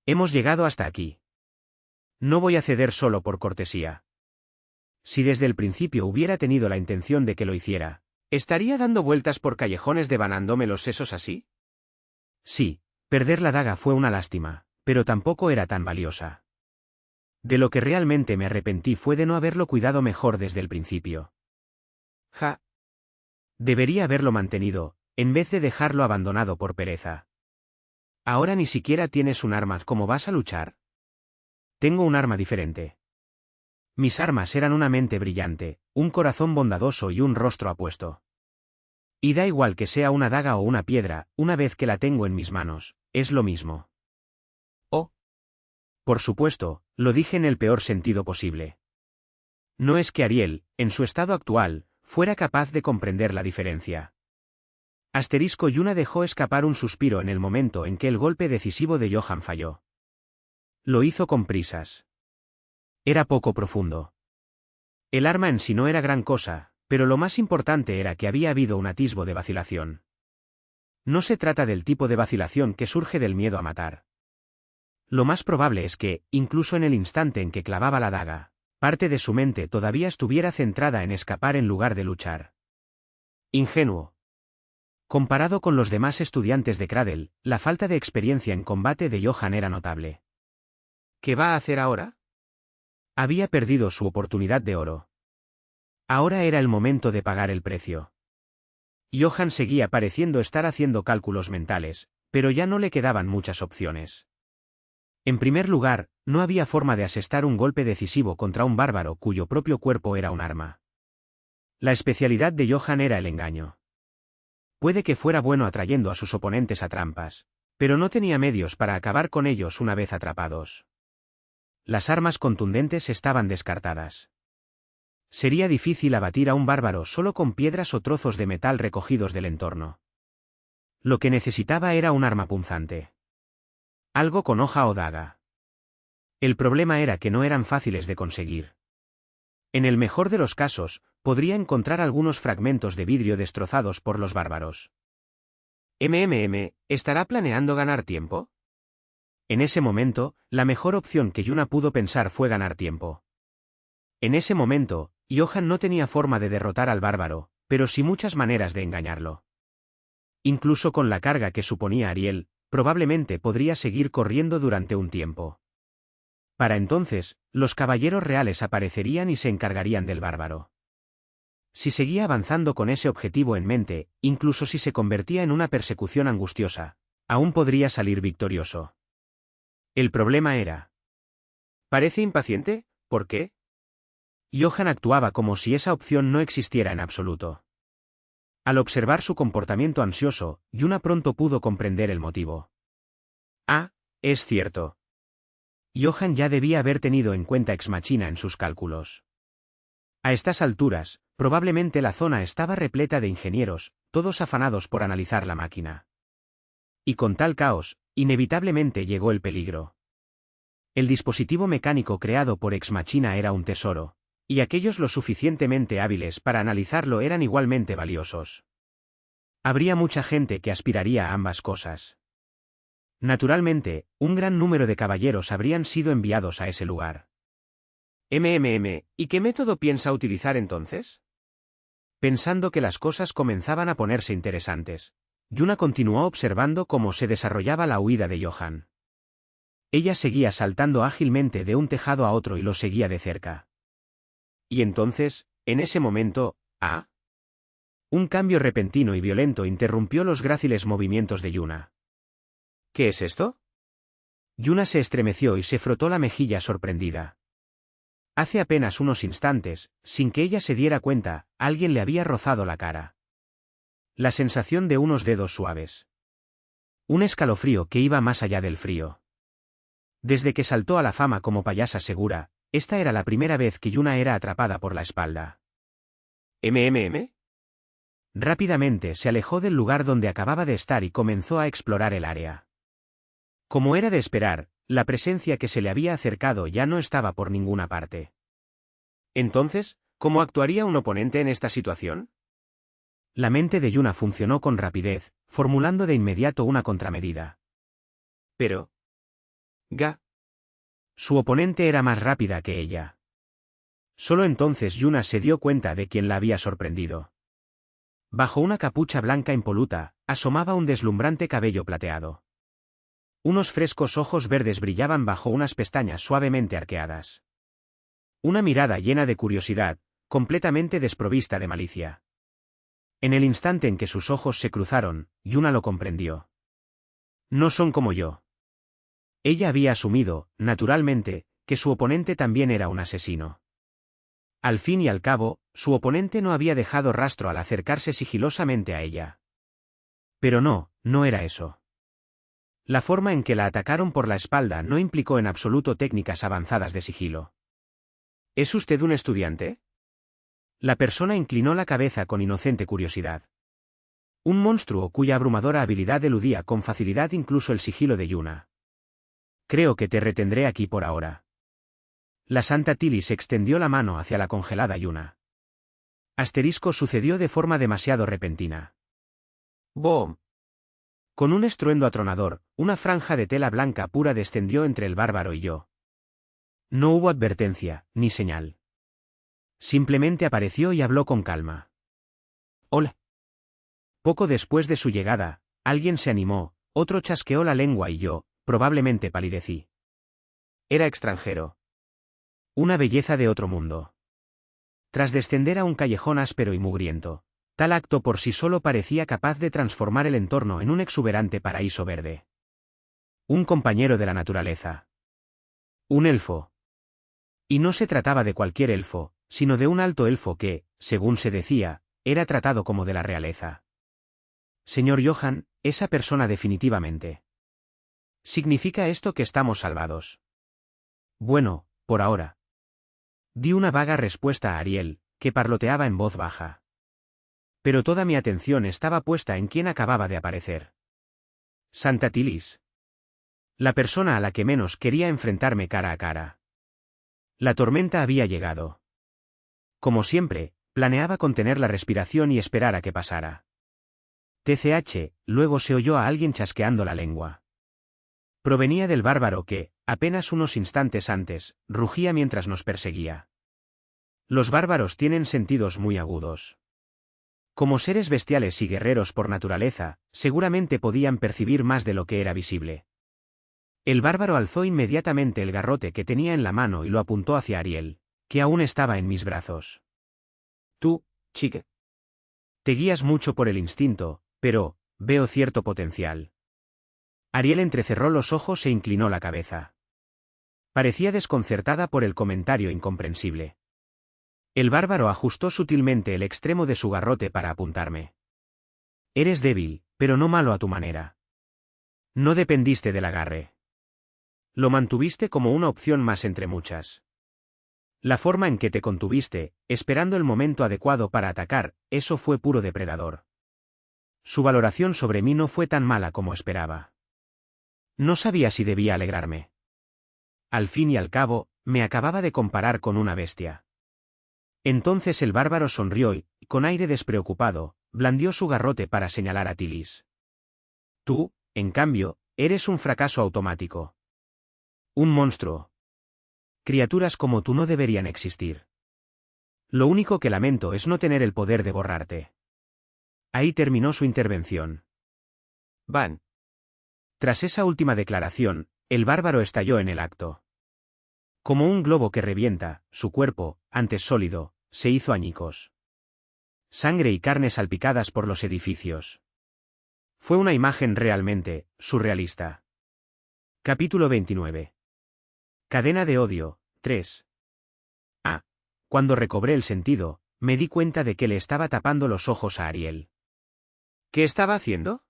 Hemos llegado hasta aquí. No voy a ceder solo por cortesía. Si desde el principio hubiera tenido la intención de que lo hiciera, ¿estaría dando vueltas por callejones devanándome los sesos así? Sí, perder la daga fue una lástima, pero tampoco era tan valiosa. De lo que realmente me arrepentí fue de no haberlo cuidado mejor desde el principio. Ja. Debería haberlo mantenido, en vez de dejarlo abandonado por pereza. Ahora ni siquiera tienes un arma. ¿Cómo vas a luchar? Tengo un arma diferente. Mis armas eran una mente brillante, un corazón bondadoso y un rostro apuesto. Y da igual que sea una daga o una piedra, una vez que la tengo en mis manos, es lo mismo. Oh. Por supuesto, lo dije en el peor sentido posible. No es que Ariel, en su estado actual, fuera capaz de comprender la diferencia. Yuna dejó escapar un suspiro en el momento en que el golpe decisivo de Johan falló. Lo hizo con prisas. Era poco profundo. El arma en sí no era gran cosa, pero lo más importante era que había habido un atisbo de vacilación. No se trata del tipo de vacilación que surge del miedo a matar. Lo más probable es que, incluso en el instante en que clavaba la daga, parte de su mente todavía estuviera centrada en escapar en lugar de luchar. Ingenuo. Comparado con los demás estudiantes de Cradle, la falta de experiencia en combate de Johan era notable. ¿Qué va a hacer ahora? Había perdido su oportunidad de oro. Ahora era el momento de pagar el precio. Johan seguía pareciendo estar haciendo cálculos mentales, pero ya no le quedaban muchas opciones. En primer lugar, no había forma de asestar un golpe decisivo contra un bárbaro cuyo propio cuerpo era un arma. La especialidad de Johan era el engaño. Puede que fuera bueno atrayendo a sus oponentes a trampas, pero no tenía medios para acabar con ellos una vez atrapados. Las armas contundentes estaban descartadas. Sería difícil abatir a un bárbaro solo con piedras o trozos de metal recogidos del entorno. Lo que necesitaba era un arma punzante. Algo con hoja o daga. El problema era que no eran fáciles de conseguir. En el mejor de los casos, podría encontrar algunos fragmentos de vidrio destrozados por los bárbaros. ¿Estará planeando ganar tiempo? En ese momento, la mejor opción que Yuna pudo pensar fue ganar tiempo. En ese momento, Johan no tenía forma de derrotar al bárbaro, pero sí muchas maneras de engañarlo. Incluso con la carga que suponía Ariel, probablemente podría seguir corriendo durante un tiempo. Para entonces, los caballeros reales aparecerían y se encargarían del bárbaro. Si seguía avanzando con ese objetivo en mente, incluso si se convertía en una persecución angustiosa, aún podría salir victorioso. El problema era... ¿Parece impaciente? ¿Por qué? Johan actuaba como si esa opción no existiera en absoluto. Al observar su comportamiento ansioso, Yuna pronto pudo comprender el motivo. Ah, es cierto. Johan ya debía haber tenido en cuenta Ex Machina en sus cálculos. A estas alturas, probablemente la zona estaba repleta de ingenieros, todos afanados por analizar la máquina. Y con tal caos, inevitablemente llegó el peligro. El dispositivo mecánico creado por Ex Machina era un tesoro, y aquellos lo suficientemente hábiles para analizarlo eran igualmente valiosos. Habría mucha gente que aspiraría a ambas cosas. Naturalmente, un gran número de caballeros habrían sido enviados a ese lugar. ¿Y qué método piensa utilizar entonces? Pensando que las cosas comenzaban a ponerse interesantes, Yuna continuó observando cómo se desarrollaba la huida de Johan. Ella seguía saltando ágilmente de un tejado a otro y lo seguía de cerca. Y entonces, en ese momento, un cambio repentino y violento interrumpió los gráciles movimientos de Yuna. ¿Qué es esto? Yuna se estremeció y se frotó la mejilla sorprendida. Hace apenas unos instantes, sin que ella se diera cuenta, alguien le había rozado la cara. La sensación de unos dedos suaves. Un escalofrío que iba más allá del frío. Desde que saltó a la fama como payasa segura, esta era la primera vez que Yuna era atrapada por la espalda. Rápidamente se alejó del lugar donde acababa de estar y comenzó a explorar el área. Como era de esperar, la presencia que se le había acercado ya no estaba por ninguna parte. Entonces, ¿cómo actuaría un oponente en esta situación? La mente de Yuna funcionó con rapidez, formulando de inmediato una contramedida. Pero... Su oponente era más rápida que ella. Solo entonces Yuna se dio cuenta de quién la había sorprendido. Bajo una capucha blanca impoluta, asomaba un deslumbrante cabello plateado. Unos frescos ojos verdes brillaban bajo unas pestañas suavemente arqueadas. Una mirada llena de curiosidad, completamente desprovista de malicia. En el instante en que sus ojos se cruzaron, Yuna lo comprendió. No son como yo. Ella había asumido, naturalmente, que su oponente también era un asesino. Al fin y al cabo, su oponente no había dejado rastro al acercarse sigilosamente a ella. Pero no era eso. La forma en que la atacaron por la espalda no implicó en absoluto técnicas avanzadas de sigilo. ¿Es usted un estudiante? La persona inclinó la cabeza con inocente curiosidad. Un monstruo cuya abrumadora habilidad eludía con facilidad incluso el sigilo de Yuna. Creo que te retendré aquí por ahora. La Santa Tilis extendió la mano hacia la congelada Yuna. Asterisco sucedió de forma demasiado repentina. ¡Boom! Con un estruendo atronador, una franja de tela blanca pura descendió entre el bárbaro y yo. No hubo advertencia, ni señal. Simplemente apareció y habló con calma. Hola. Poco después de su llegada, alguien se animó, otro chasqueó la lengua y yo, probablemente palidecí. Era extranjero. Una belleza de otro mundo. Tras descender a un callejón áspero y mugriento, tal acto por sí solo parecía capaz de transformar el entorno en un exuberante paraíso verde. Un compañero de la naturaleza. Un elfo. Y no se trataba de cualquier elfo, sino de un alto elfo que, según se decía, era tratado como de la realeza. Señor Johan, esa persona definitivamente. ¿Significa esto que estamos salvados? Bueno, por ahora. Di una vaga respuesta a Ariel, que parloteaba en voz baja. Pero toda mi atención estaba puesta en quien acababa de aparecer. Santa Tilis. La persona a la que menos quería enfrentarme cara a cara. La tormenta había llegado. Como siempre, planeaba contener la respiración y esperar a que pasara. TCH, luego se oyó a alguien chasqueando la lengua. Provenía del bárbaro que, apenas unos instantes antes, rugía mientras nos perseguía. Los bárbaros tienen sentidos muy agudos. Como seres bestiales y guerreros por naturaleza, seguramente podían percibir más de lo que era visible. El bárbaro alzó inmediatamente el garrote que tenía en la mano y lo apuntó hacia Ariel, que aún estaba en mis brazos. Tú, chica. Te guías mucho por el instinto, pero, veo cierto potencial. Ariel entrecerró los ojos e inclinó la cabeza. Parecía desconcertada por el comentario incomprensible. El bárbaro ajustó sutilmente el extremo de su garrote para apuntarme. Eres débil, pero no malo a tu manera. No dependiste del agarre. Lo mantuviste como una opción más entre muchas. La forma en que te contuviste, esperando el momento adecuado para atacar, eso fue puro depredador. Su valoración sobre mí no fue tan mala como esperaba. No sabía si debía alegrarme. Al fin y al cabo, me acababa de comparar con una bestia. Entonces el bárbaro sonrió y, con aire despreocupado, blandió su garrote para señalar a Tilis. Tú, en cambio, eres un fracaso automático. Un monstruo. Criaturas como tú no deberían existir. Lo único que lamento es no tener el poder de borrarte. Ahí terminó su intervención. Van. Tras esa última declaración, el bárbaro estalló en el acto. Como un globo que revienta, su cuerpo, antes sólido, se hizo añicos. Sangre y carne salpicadas por los edificios. Fue una imagen realmente surrealista. Capítulo 29. Cadena de odio, 3. Cuando recobré el sentido, me di cuenta de que le estaba tapando los ojos a Ariel. ¿Qué estaba haciendo?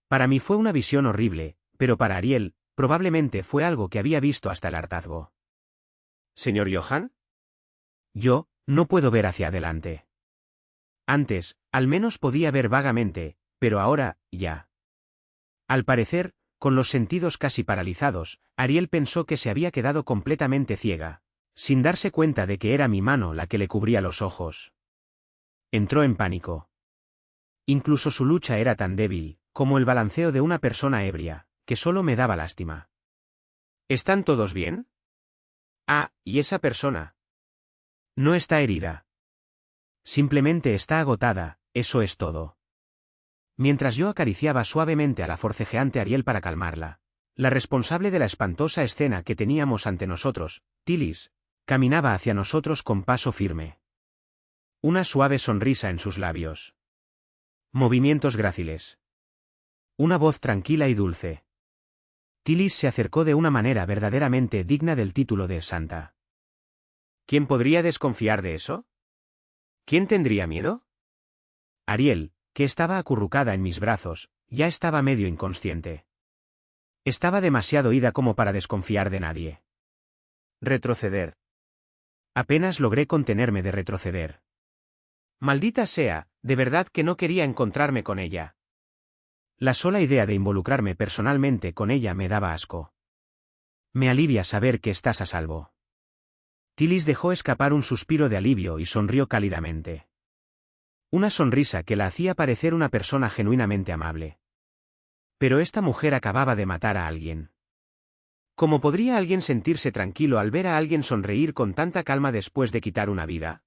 Para mí fue una visión horrible, pero para Ariel, probablemente fue algo que había visto hasta el hartazgo. ¿Señor Johan? Yo, no puedo ver hacia adelante. Antes, al menos podía ver vagamente, pero ahora, ya. Al parecer, con los sentidos casi paralizados, Ariel pensó que se había quedado completamente ciega, sin darse cuenta de que era mi mano la que le cubría los ojos. Entró en pánico. Incluso su lucha era tan débil, como el balanceo de una persona ebria, que solo me daba lástima. ¿Están todos bien? Ah, ¿y esa persona? No está herida. Simplemente está agotada, eso es todo. Mientras yo acariciaba suavemente a la forcejeante Ariel para calmarla, la responsable de la espantosa escena que teníamos ante nosotros, Tillis, caminaba hacia nosotros con paso firme. Una suave sonrisa en sus labios. Movimientos gráciles. Una voz tranquila y dulce. Tillis se acercó de una manera verdaderamente digna del título de santa. ¿Quién podría desconfiar de eso? ¿Quién tendría miedo? Ariel, que estaba acurrucada en mis brazos, ya estaba medio inconsciente. Estaba demasiado ida como para desconfiar de nadie. Retroceder. Apenas logré contenerme de retroceder. Maldita sea, de verdad que no quería encontrarme con ella. La sola idea de involucrarme personalmente con ella me daba asco. Me alivia saber que estás a salvo. Tillis dejó escapar un suspiro de alivio y sonrió cálidamente. Una sonrisa que la hacía parecer una persona genuinamente amable. Pero esta mujer acababa de matar a alguien. ¿Cómo podría alguien sentirse tranquilo al ver a alguien sonreír con tanta calma después de quitar una vida?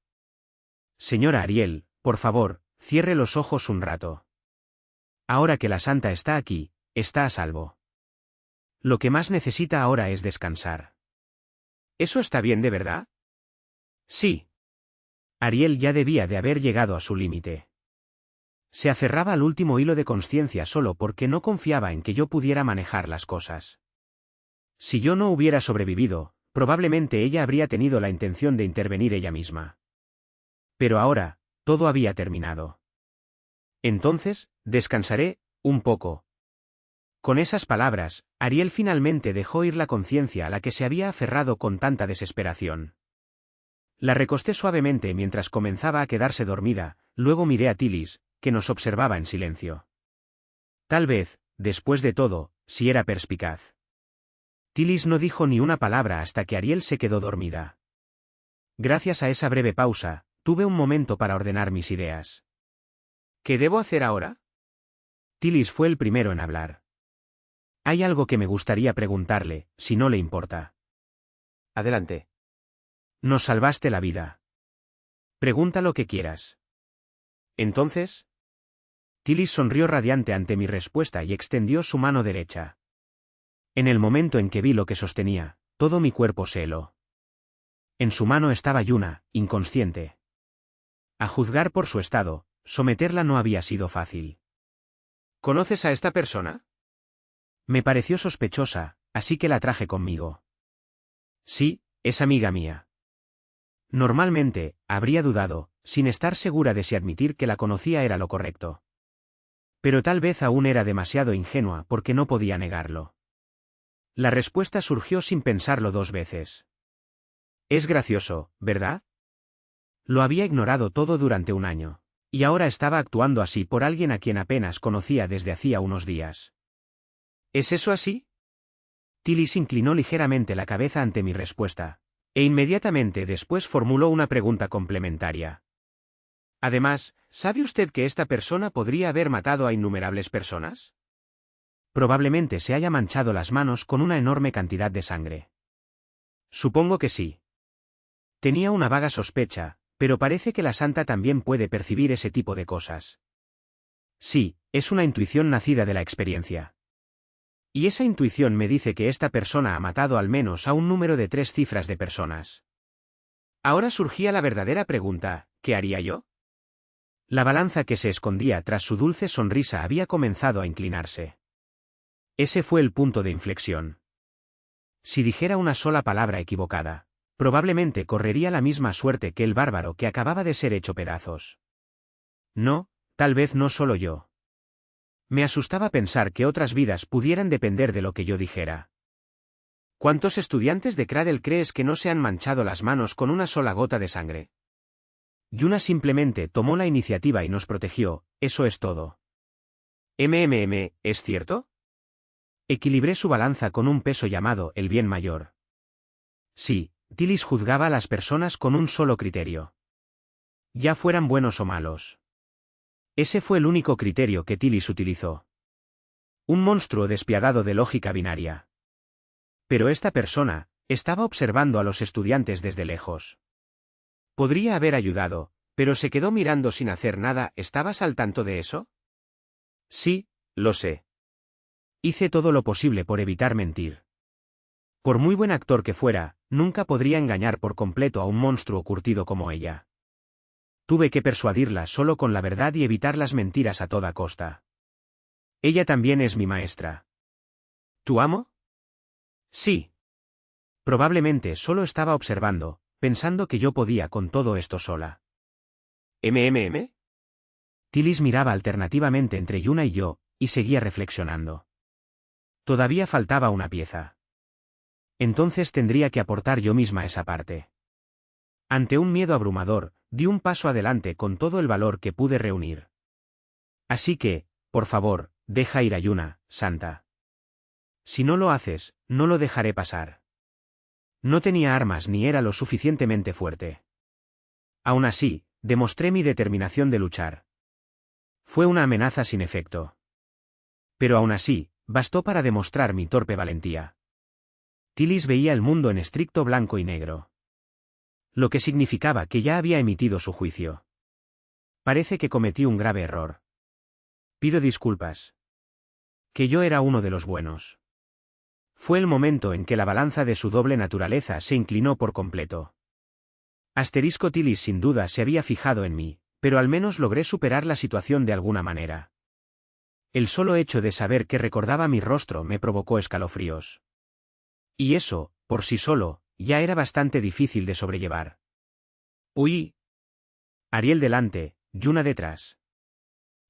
Señora Ariel, por favor, cierre los ojos un rato. Ahora que la santa está aquí, está a salvo. Lo que más necesita ahora es descansar. ¿Eso está bien de verdad? Sí. Ariel ya debía de haber llegado a su límite. Se aferraba al último hilo de consciencia solo porque no confiaba en que yo pudiera manejar las cosas. Si yo no hubiera sobrevivido, probablemente ella habría tenido la intención de intervenir ella misma. Pero ahora, todo había terminado. Entonces, descansaré, un poco. Con esas palabras, Ariel finalmente dejó ir la conciencia a la que se había aferrado con tanta desesperación. La recosté suavemente mientras comenzaba a quedarse dormida, luego miré a Tillis, que nos observaba en silencio. Tal vez, después de todo, si era perspicaz. Tillis no dijo ni una palabra hasta que Ariel se quedó dormida. Gracias a esa breve pausa, tuve un momento para ordenar mis ideas. ¿Qué debo hacer ahora? Tillis fue el primero en hablar. Hay algo que me gustaría preguntarle, si no le importa. Adelante. Nos salvaste la vida. Pregunta lo que quieras. ¿Entonces? Tillis sonrió radiante ante mi respuesta y extendió su mano derecha. En el momento en que vi lo que sostenía, todo mi cuerpo se heló. En su mano estaba Yuna, inconsciente. A juzgar por su estado, someterla no había sido fácil. ¿Conoces a esta persona? Me pareció sospechosa, así que la traje conmigo. Sí, es amiga mía. Normalmente, habría dudado, sin estar segura de si admitir que la conocía era lo correcto. Pero tal vez aún era demasiado ingenua porque no podía negarlo. La respuesta surgió sin pensarlo dos veces. Es gracioso, ¿verdad? Lo había ignorado todo durante un año, y ahora estaba actuando así por alguien a quien apenas conocía desde hacía unos días. ¿Es eso así? Tillis inclinó ligeramente la cabeza ante mi respuesta, e inmediatamente después formuló una pregunta complementaria. Además, ¿sabe usted que esta persona podría haber matado a innumerables personas? Probablemente se haya manchado las manos con una enorme cantidad de sangre. Supongo que sí. Tenía una vaga sospecha, pero parece que la santa también puede percibir ese tipo de cosas. Sí, es una intuición nacida de la experiencia. Y esa intuición me dice que esta persona ha matado al menos a un número de 3 cifras de personas. Ahora surgía la verdadera pregunta, ¿qué haría yo? La balanza que se escondía tras su dulce sonrisa había comenzado a inclinarse. Ese fue el punto de inflexión. Si dijera una sola palabra equivocada, probablemente correría la misma suerte que el bárbaro que acababa de ser hecho pedazos. No, tal vez no solo yo. Me asustaba pensar que otras vidas pudieran depender de lo que yo dijera. ¿Cuántos estudiantes de Cradle crees que no se han manchado las manos con una sola gota de sangre? Yuna simplemente tomó la iniciativa y nos protegió, eso es todo. ¿Es cierto? Equilibré su balanza con un peso llamado el bien mayor. Sí, Tillis juzgaba a las personas con un solo criterio. Ya fueran buenos o malos. Ese fue el único criterio que Tillis utilizó. Un monstruo despiadado de lógica binaria. Pero esta persona estaba observando a los estudiantes desde lejos. Podría haber ayudado, pero se quedó mirando sin hacer nada. ¿Estabas al tanto de eso? Sí, lo sé. Hice todo lo posible por evitar mentir. Por muy buen actor que fuera, nunca podría engañar por completo a un monstruo curtido como ella. Tuve que persuadirla solo con la verdad y evitar las mentiras a toda costa. Ella también es mi maestra. ¿Tu amo? Sí. Probablemente solo estaba observando, pensando que yo podía con todo esto sola. ¿MMM? Tillis miraba alternativamente entre Yuna y yo, y seguía reflexionando. Todavía faltaba una pieza. Entonces tendría que aportar yo misma esa parte. Ante un miedo abrumador, di un paso adelante con todo el valor que pude reunir. Así que, por favor, deja ir a Yuna, Santa. Si no lo haces, no lo dejaré pasar. No tenía armas ni era lo suficientemente fuerte. Aún así, demostré mi determinación de luchar. Fue una amenaza sin efecto. Pero aún así, bastó para demostrar mi torpe valentía. Tillis veía el mundo en estricto blanco y negro. Lo que significaba que ya había emitido su juicio. Parece que cometí un grave error. Pido disculpas. Que yo era uno de los buenos. Fue el momento en que la balanza de su doble naturaleza se inclinó por completo. Asterisco Tillis sin duda se había fijado en mí, pero al menos logré superar la situación de alguna manera. El solo hecho de saber que recordaba mi rostro me provocó escalofríos. Y eso, por sí solo, ya era bastante difícil de sobrellevar. Huí. Ariel delante, Yuna detrás.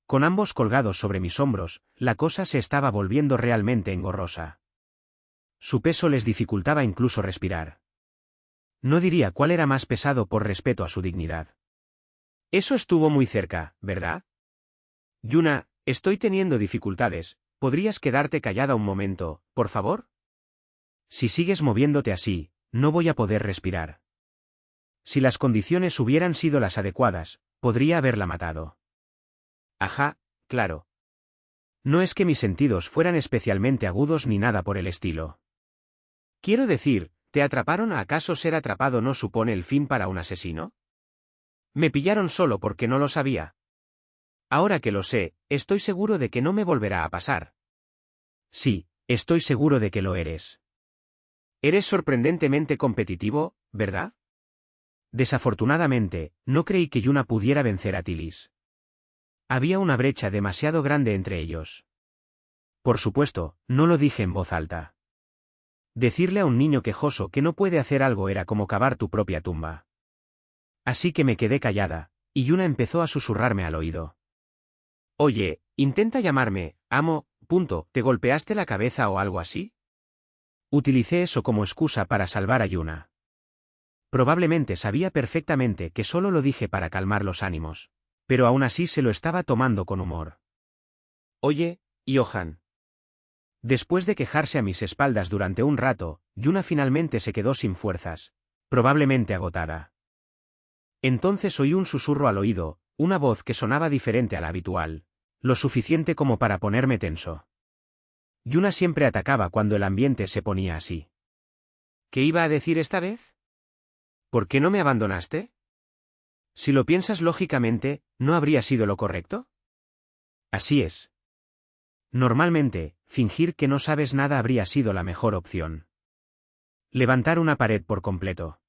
Con ambos colgados sobre mis hombros, la cosa se estaba volviendo realmente engorrosa. Su peso les dificultaba incluso respirar. No diría cuál era más pesado por respeto a su dignidad. Eso estuvo muy cerca, ¿verdad? Yuna, estoy teniendo dificultades, ¿podrías quedarte callada un momento, por favor? Si sigues moviéndote así, no voy a poder respirar. Si las condiciones hubieran sido las adecuadas, podría haberla matado. Ajá, claro. No es que mis sentidos fueran especialmente agudos ni nada por el estilo. Quiero decir, ¿te atraparon? ¿Acaso ser atrapado no supone el fin para un asesino? Me pillaron solo porque no lo sabía. Ahora que lo sé, estoy seguro de que no me volverá a pasar. Sí, estoy seguro de que lo eres. Eres sorprendentemente competitivo, ¿verdad? Desafortunadamente, no creí que Yuna pudiera vencer a Tillis. Había una brecha demasiado grande entre ellos. Por supuesto, no lo dije en voz alta. Decirle a un niño quejoso que no puede hacer algo era como cavar tu propia tumba. Así que me quedé callada, y Yuna empezó a susurrarme al oído. Oye, intenta llamarme, amo, ¿te golpeaste la cabeza o algo así? Utilicé eso como excusa para salvar a Yuna. Probablemente sabía perfectamente que solo lo dije para calmar los ánimos, pero aún así se lo estaba tomando con humor. Oye, Johan. Después de quejarse a mis espaldas durante un rato, Yuna finalmente se quedó sin fuerzas, probablemente agotada. Entonces oí un susurro al oído, una voz que sonaba diferente a la habitual, lo suficiente como para ponerme tenso. Yuna siempre atacaba cuando el ambiente se ponía así. ¿Qué iba a decir esta vez? ¿Por qué no me abandonaste? Si lo piensas lógicamente, ¿no habría sido lo correcto? Así es. Normalmente, fingir que no sabes nada habría sido la mejor opción. Levantar una pared por completo.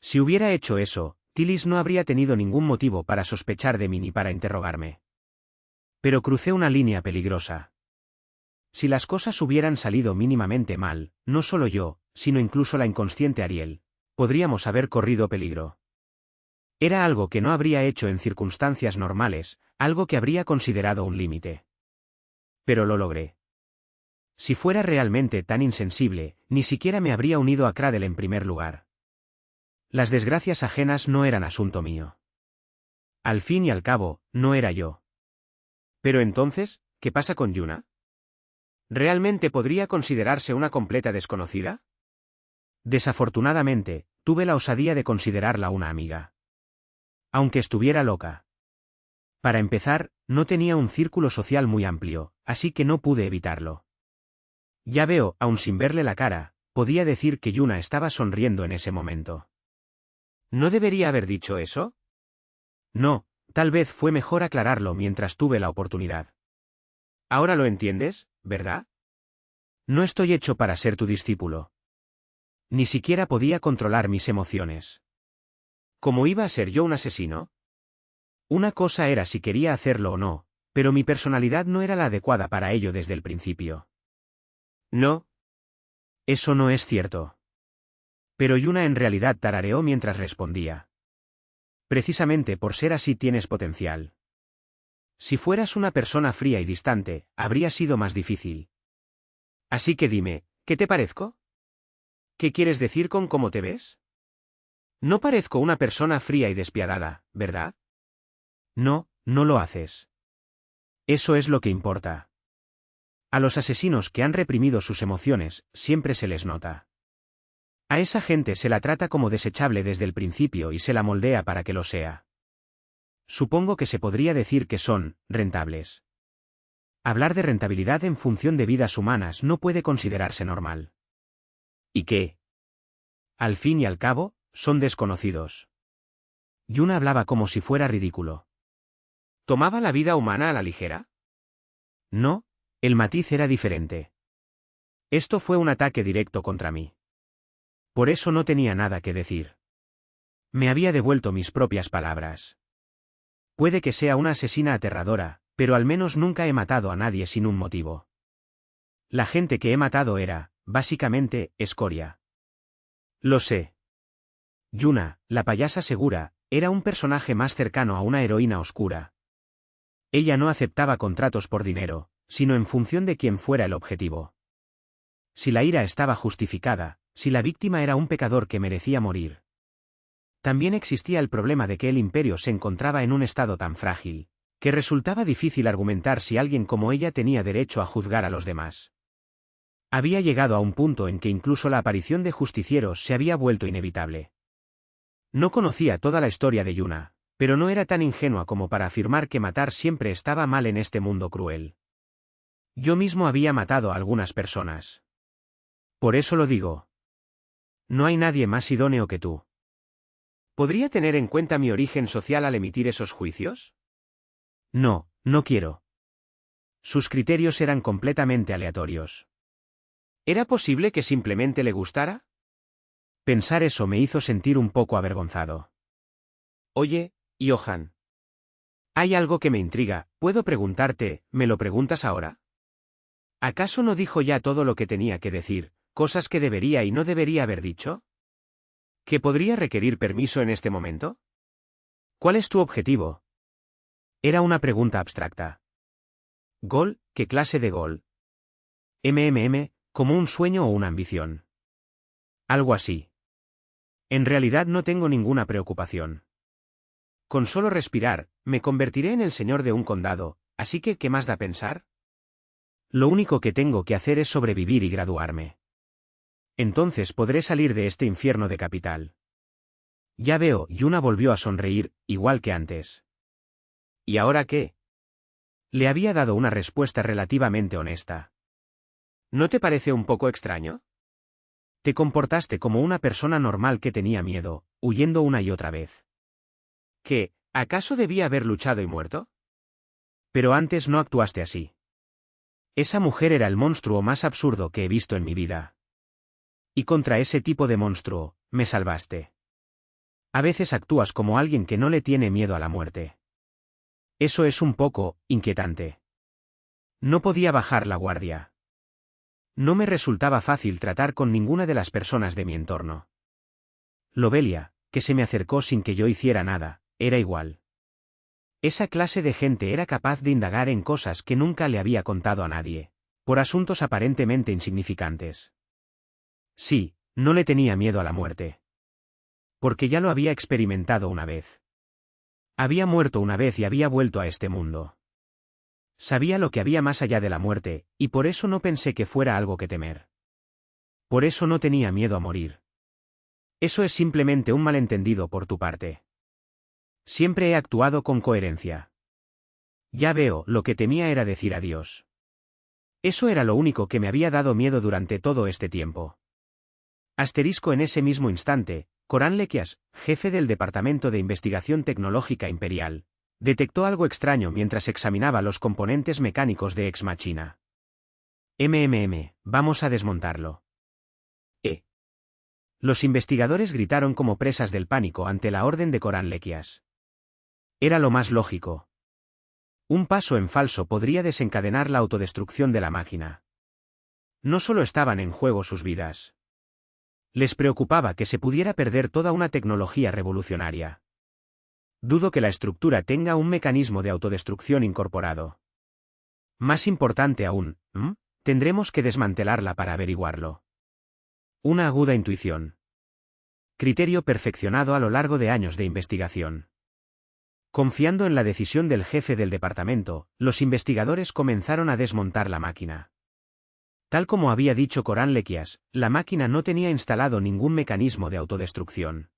Si hubiera hecho eso, Tillis no habría tenido ningún motivo para sospechar de mí ni para interrogarme. Pero crucé una línea peligrosa. Si las cosas hubieran salido mínimamente mal, no solo yo, sino incluso la inconsciente Ariel, podríamos haber corrido peligro. Era algo que no habría hecho en circunstancias normales, algo que habría considerado un límite. Pero lo logré. Si fuera realmente tan insensible, ni siquiera me habría unido a Cradle en primer lugar. Las desgracias ajenas no eran asunto mío. Al fin y al cabo, no era yo. Pero entonces, ¿qué pasa con Yuna? ¿Realmente podría considerarse una completa desconocida? Desafortunadamente, tuve la osadía de considerarla una amiga. Aunque estuviera loca. Para empezar, no tenía un círculo social muy amplio, así que no pude evitarlo. Ya veo, aun sin verle la cara, podía decir que Yuna estaba sonriendo en ese momento. ¿No debería haber dicho eso? No, tal vez fue mejor aclararlo mientras tuve la oportunidad. Ahora lo entiendes, ¿verdad? No estoy hecho para ser tu discípulo. Ni siquiera podía controlar mis emociones. ¿Cómo iba a ser yo un asesino? Una cosa era si quería hacerlo o no, pero mi personalidad no era la adecuada para ello desde el principio. No. Eso no es cierto. Pero Yuna en realidad tarareó mientras respondía. Precisamente por ser así tienes potencial. Si fueras una persona fría y distante, habría sido más difícil. Así que dime, ¿qué te parezco? ¿Qué quieres decir con cómo te ves? No parezco una persona fría y despiadada, ¿verdad? No, no lo haces. Eso es lo que importa. A los asesinos que han reprimido sus emociones, siempre se les nota. A esa gente se la trata como desechable desde el principio y se la moldea para que lo sea. Supongo que se podría decir que son rentables. Hablar de rentabilidad en función de vidas humanas no puede considerarse normal. ¿Y qué? Al fin y al cabo, son desconocidos. Yuna hablaba como si fuera ridículo. ¿Tomaba la vida humana a la ligera? No, el matiz era diferente. Esto fue un ataque directo contra mí. Por eso no tenía nada que decir. Me había devuelto mis propias palabras. Puede que sea una asesina aterradora, pero al menos nunca he matado a nadie sin un motivo. La gente que he matado era, básicamente, escoria. Lo sé. Yuna, la payasa segura, era un personaje más cercano a una heroína oscura. Ella no aceptaba contratos por dinero, sino en función de quién fuera el objetivo. Si la ira estaba justificada, si la víctima era un pecador que merecía morir. También existía el problema de que el imperio se encontraba en un estado tan frágil, que resultaba difícil argumentar si alguien como ella tenía derecho a juzgar a los demás. Había llegado a un punto en que incluso la aparición de justicieros se había vuelto inevitable. No conocía toda la historia de Yuna, pero no era tan ingenua como para afirmar que matar siempre estaba mal en este mundo cruel. Yo mismo había matado a algunas personas. Por eso lo digo. No hay nadie más idóneo que tú. ¿Podría tener en cuenta mi origen social al emitir esos juicios? No, no quiero. Sus criterios eran completamente aleatorios. ¿Era posible que simplemente le gustara? Pensar eso me hizo sentir un poco avergonzado. Oye, Johan. Hay algo que me intriga, ¿puedo preguntarte, me lo preguntas ahora? ¿Acaso no dijo ya todo lo que tenía que decir, cosas que debería y no debería haber dicho? ¿Que podría requerir permiso en este momento? ¿Cuál es tu objetivo? Era una pregunta abstracta. ¿Gol? ¿Qué clase de gol? ¿Como un sueño o una ambición? Algo así. En realidad no tengo ninguna preocupación. Con solo respirar, me convertiré en el señor de un condado, así que ¿qué más da pensar? Lo único que tengo que hacer es sobrevivir y graduarme. Entonces podré salir de este infierno de capital. Ya veo, Yuna volvió a sonreír, igual que antes. ¿Y ahora qué? Le había dado una respuesta relativamente honesta. ¿No te parece un poco extraño? Te comportaste como una persona normal que tenía miedo, huyendo una y otra vez. ¿Qué? ¿Acaso debía haber luchado y muerto? Pero antes no actuaste así. Esa mujer era el monstruo más absurdo que he visto en mi vida. Y contra ese tipo de monstruo, me salvaste. A veces actúas como alguien que no le tiene miedo a la muerte. Eso es un poco inquietante. No podía bajar la guardia. No me resultaba fácil tratar con ninguna de las personas de mi entorno. Lobelia, que se me acercó sin que yo hiciera nada, era igual. Esa clase de gente era capaz de indagar en cosas que nunca le había contado a nadie, por asuntos aparentemente insignificantes. Sí, no le tenía miedo a la muerte. Porque ya lo había experimentado una vez. Había muerto una vez y había vuelto a este mundo. Sabía lo que había más allá de la muerte, y por eso no pensé que fuera algo que temer. Por eso no tenía miedo a morir. Eso es simplemente un malentendido por tu parte. Siempre he actuado con coherencia. Ya veo, lo que temía era decir adiós. Eso era lo único que me había dado miedo durante todo este tiempo. Asterisco en ese mismo instante, Coran Lequias, jefe del Departamento de Investigación Tecnológica Imperial, detectó algo extraño mientras examinaba los componentes mecánicos de Ex Machina. Vamos a desmontarlo. Los investigadores gritaron como presas del pánico ante la orden de Coran Lequias. Era lo más lógico. Un paso en falso podría desencadenar la autodestrucción de la máquina. No solo estaban en juego sus vidas. Les preocupaba que se pudiera perder toda una tecnología revolucionaria. Dudo que la estructura tenga un mecanismo de autodestrucción incorporado. Más importante aún, tendremos que desmantelarla para averiguarlo. Una aguda intuición. Criterio perfeccionado a lo largo de años de investigación. Confiando en la decisión del jefe del departamento, los investigadores comenzaron a desmontar la máquina. Tal como había dicho Coran Lequias, la máquina no tenía instalado ningún mecanismo de autodestrucción.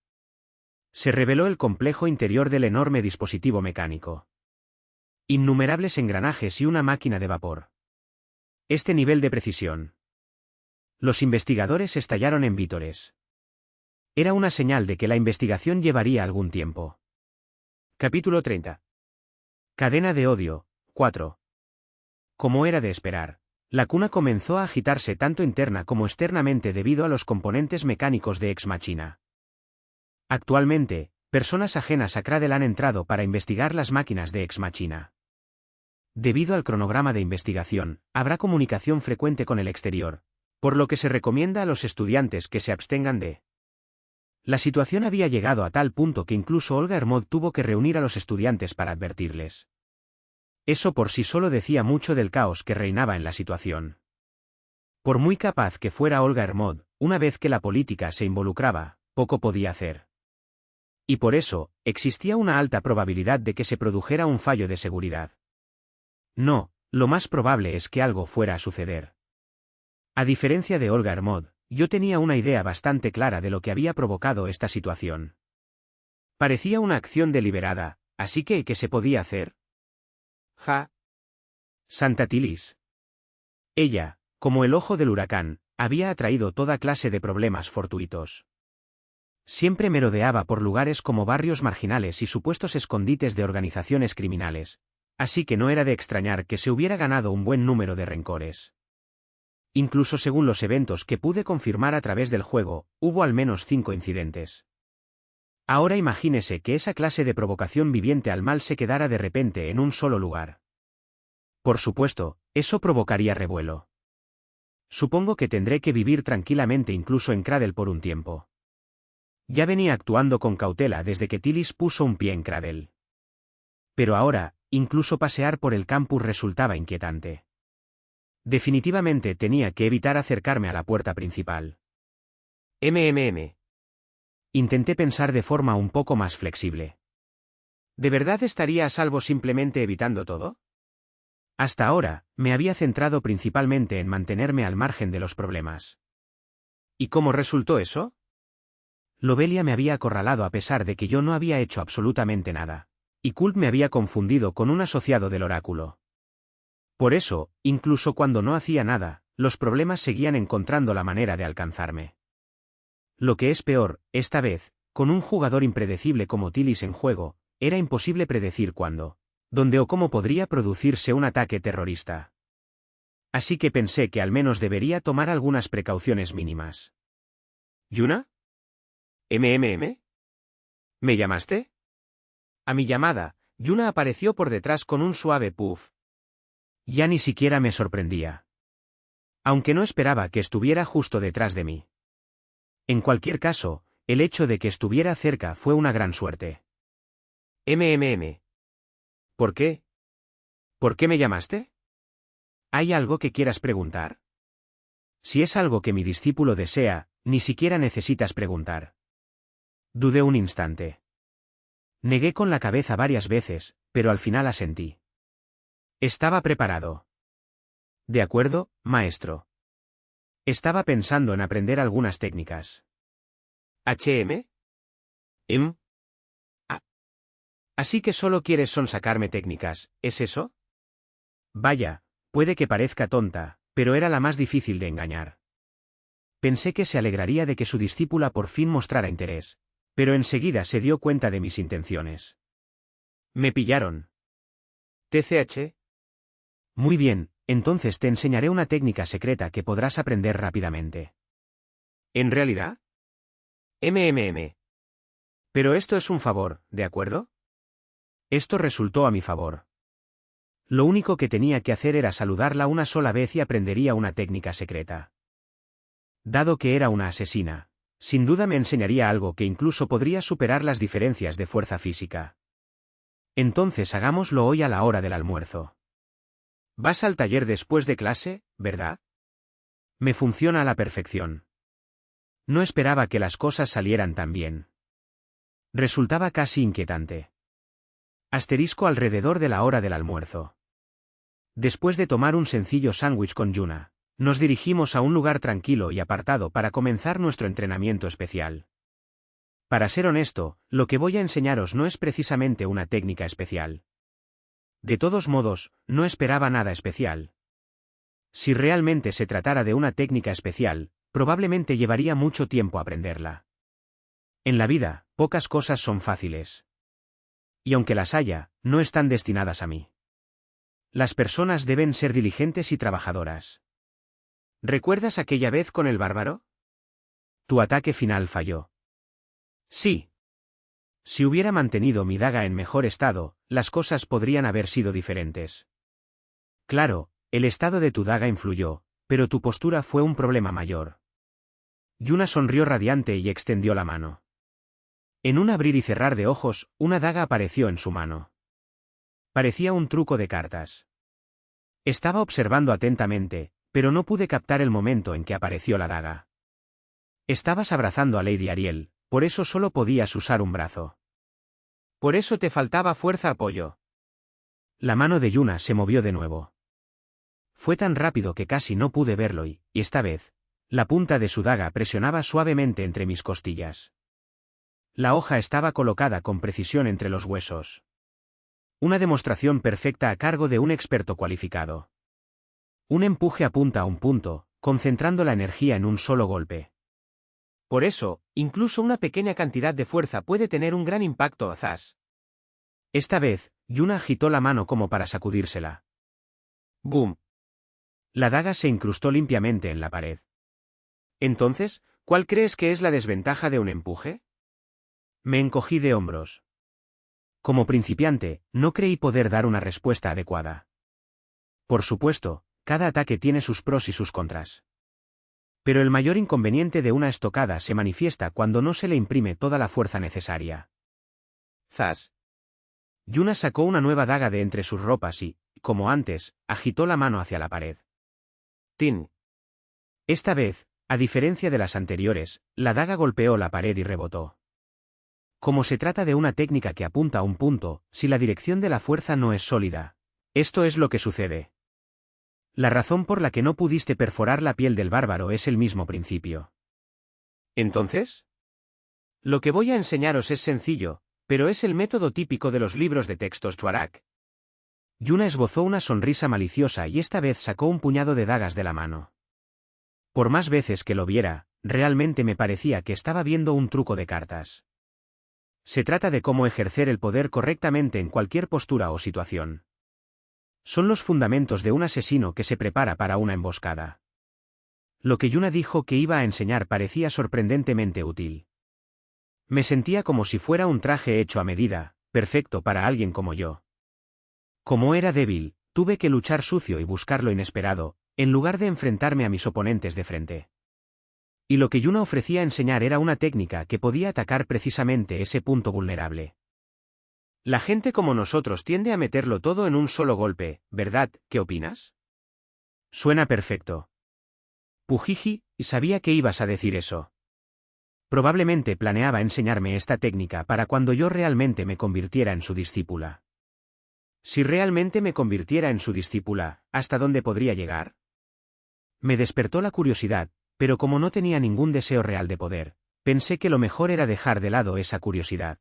Se reveló el complejo interior del enorme dispositivo mecánico. Innumerables engranajes y una máquina de vapor. Este nivel de precisión. Los investigadores estallaron en vítores. Era una señal de que la investigación llevaría algún tiempo. Capítulo 30. Cadena de odio, 4. Como era de esperar, la cuna comenzó a agitarse tanto interna como externamente debido a los componentes mecánicos de Ex Machina. Actualmente, personas ajenas a Cradle han entrado para investigar las máquinas de Ex Machina. Debido al cronograma de investigación, habrá comunicación frecuente con el exterior, por lo que se recomienda a los estudiantes que se abstengan de. La situación había llegado a tal punto que incluso Olga Hermod tuvo que reunir a los estudiantes para advertirles. Eso por sí solo decía mucho del caos que reinaba en la situación. Por muy capaz que fuera Olga Hermod, una vez que la política se involucraba, poco podía hacer. Y por eso, existía una alta probabilidad de que se produjera un fallo de seguridad. No, lo más probable es que algo fuera a suceder. A diferencia de Olga Hermod, yo tenía una idea bastante clara de lo que había provocado esta situación. Parecía una acción deliberada, así que ¿qué se podía hacer? Santa Tilis. Ella, como el ojo del huracán, había atraído toda clase de problemas fortuitos. Siempre merodeaba por lugares como barrios marginales y supuestos escondites de organizaciones criminales, así que no era de extrañar que se hubiera ganado un buen número de rencores. Incluso según los eventos que pude confirmar a través del juego, hubo al menos 5 incidentes. Ahora imagínese que esa clase de provocación viviente al mal se quedara de repente en un solo lugar. Por supuesto, eso provocaría revuelo. Supongo que tendré que vivir tranquilamente incluso en Cradle por un tiempo. Ya venía actuando con cautela desde que Tilis puso un pie en Cradle. Pero ahora, incluso pasear por el campus resultaba inquietante. Definitivamente tenía que evitar acercarme a la puerta principal. Intenté pensar de forma un poco más flexible. ¿De verdad estaría a salvo simplemente evitando todo? Hasta ahora, me había centrado principalmente en mantenerme al margen de los problemas. ¿Y cómo resultó eso? Lobelia me había acorralado a pesar de que yo no había hecho absolutamente nada. Y Kult me había confundido con un asociado del oráculo. Por eso, incluso cuando no hacía nada, los problemas seguían encontrando la manera de alcanzarme. Lo que es peor, esta vez, con un jugador impredecible como Tilis en juego, era imposible predecir cuándo, dónde o cómo podría producirse un ataque terrorista. Así que pensé que al menos debería tomar algunas precauciones mínimas. ¿Yuna? ¿Me llamaste? A mi llamada, Yuna apareció por detrás con un suave puff. Ya ni siquiera me sorprendía. Aunque no esperaba que estuviera justo detrás de mí. En cualquier caso, el hecho de que estuviera cerca fue una gran suerte. ¿Por qué? ¿Por qué me llamaste? ¿Hay algo que quieras preguntar? Si es algo que mi discípulo desea, ni siquiera necesitas preguntar. Dudé un instante. Negué con la cabeza varias veces, pero al final asentí. Estaba preparado. De acuerdo, maestro. Estaba pensando en aprender algunas técnicas. ¿HM? ¿M? Así que solo quieres sonsacarme técnicas, ¿es eso? Vaya, puede que parezca tonta, pero era la más difícil de engañar. Pensé que se alegraría de que su discípula por fin mostrara interés, pero enseguida se dio cuenta de mis intenciones. Me pillaron. ¿TCH? Muy bien, entonces te enseñaré una técnica secreta que podrás aprender rápidamente. ¿En realidad? MMM. Pero esto es un favor, ¿de acuerdo? Esto resultó a mi favor. Lo único que tenía que hacer era saludarla una sola vez y aprendería una técnica secreta. Dado que era una asesina, sin duda me enseñaría algo que incluso podría superar las diferencias de fuerza física. Entonces hagámoslo hoy a la hora del almuerzo. ¿Vas al taller después de clase, verdad? Me funciona a la perfección. No esperaba que las cosas salieran tan bien. Resultaba casi inquietante. Asterisco alrededor de la hora del almuerzo. Después de tomar un sencillo sándwich con Yuna, nos dirigimos a un lugar tranquilo y apartado para comenzar nuestro entrenamiento especial. Para ser honesto, lo que voy a enseñaros no es precisamente una técnica especial. De todos modos, no esperaba nada especial. Si realmente se tratara de una técnica especial, probablemente llevaría mucho tiempo aprenderla. En la vida, pocas cosas son fáciles. Y aunque las haya, no están destinadas a mí. Las personas deben ser diligentes y trabajadoras. ¿Recuerdas aquella vez con el bárbaro? Tu ataque final falló. Sí. Si hubiera mantenido mi daga en mejor estado, las cosas podrían haber sido diferentes. Claro, el estado de tu daga influyó, pero tu postura fue un problema mayor. Yuna sonrió radiante y extendió la mano. En un abrir y cerrar de ojos, una daga apareció en su mano. Parecía un truco de cartas. Estaba observando atentamente, pero no pude captar el momento en que apareció la daga. Estabas abrazando a Lady Ariel, por eso solo podías usar un brazo. Por eso te faltaba fuerza apoyo. La mano de Yuna se movió de nuevo. Fue tan rápido que casi no pude verlo y esta vez, la punta de su daga presionaba suavemente entre mis costillas. La hoja estaba colocada con precisión entre los huesos. Una demostración perfecta a cargo de un experto cualificado. Un empuje apunta a un punto, concentrando la energía en un solo golpe. Por eso, incluso una pequeña cantidad de fuerza puede tener un gran impacto azaz. Esta vez, Yuna agitó la mano como para sacudírsela. ¡Boom! La daga se incrustó limpiamente en la pared. Entonces, ¿cuál crees que es la desventaja de un empuje? Me encogí de hombros. Como principiante, no creí poder dar una respuesta adecuada. Por supuesto, cada ataque tiene sus pros y sus contras. Pero el mayor inconveniente de una estocada se manifiesta cuando no se le imprime toda la fuerza necesaria. ¡Zas! Yuna sacó una nueva daga de entre sus ropas y, como antes, agitó la mano hacia la pared. ¡Tin! Esta vez, a diferencia de las anteriores, la daga golpeó la pared y rebotó. Como se trata de una técnica que apunta a un punto, si la dirección de la fuerza no es sólida, esto es lo que sucede. La razón por la que no pudiste perforar la piel del bárbaro es el mismo principio. ¿Entonces? Lo que voy a enseñaros es sencillo, pero es el método típico de los libros de textos Tuareg. Yuna esbozó una sonrisa maliciosa y esta vez sacó un puñado de dagas de la mano. Por más veces que lo viera, realmente me parecía que estaba viendo un truco de cartas. Se trata de cómo ejercer el poder correctamente en cualquier postura o situación. Son los fundamentos de un asesino que se prepara para una emboscada. Lo que Yuna dijo que iba a enseñar parecía sorprendentemente útil. Me sentía como si fuera un traje hecho a medida, perfecto para alguien como yo. Como era débil, tuve que luchar sucio y buscar lo inesperado, en lugar de enfrentarme a mis oponentes de frente. Y lo que Yuna ofrecía enseñar era una técnica que podía atacar precisamente ese punto vulnerable. La gente como nosotros tiende a meterlo todo en un solo golpe, ¿verdad? ¿Qué opinas? Suena perfecto. Pujiji, sabía que ibas a decir eso. Probablemente planeaba enseñarme esta técnica para cuando yo realmente me convirtiera en su discípula. Si realmente me convirtiera en su discípula, ¿hasta dónde podría llegar? Me despertó la curiosidad, pero como no tenía ningún deseo real de poder, pensé que lo mejor era dejar de lado esa curiosidad.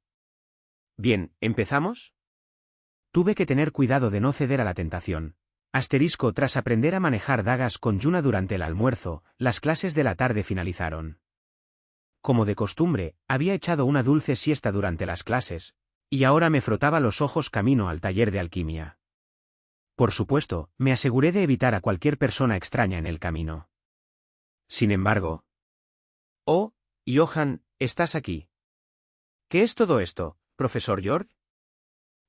Bien, ¿empezamos? Tuve que tener cuidado de no ceder a la tentación. Tras aprender a manejar dagas con Yuna durante el almuerzo, las clases de la tarde finalizaron. Como de costumbre, había echado una dulce siesta durante las clases, y ahora me frotaba los ojos camino al taller de alquimia. Por supuesto, me aseguré de evitar a cualquier persona extraña en el camino. Sin embargo... Oh, Johan, ¿estás aquí? ¿Qué es todo esto, profesor York?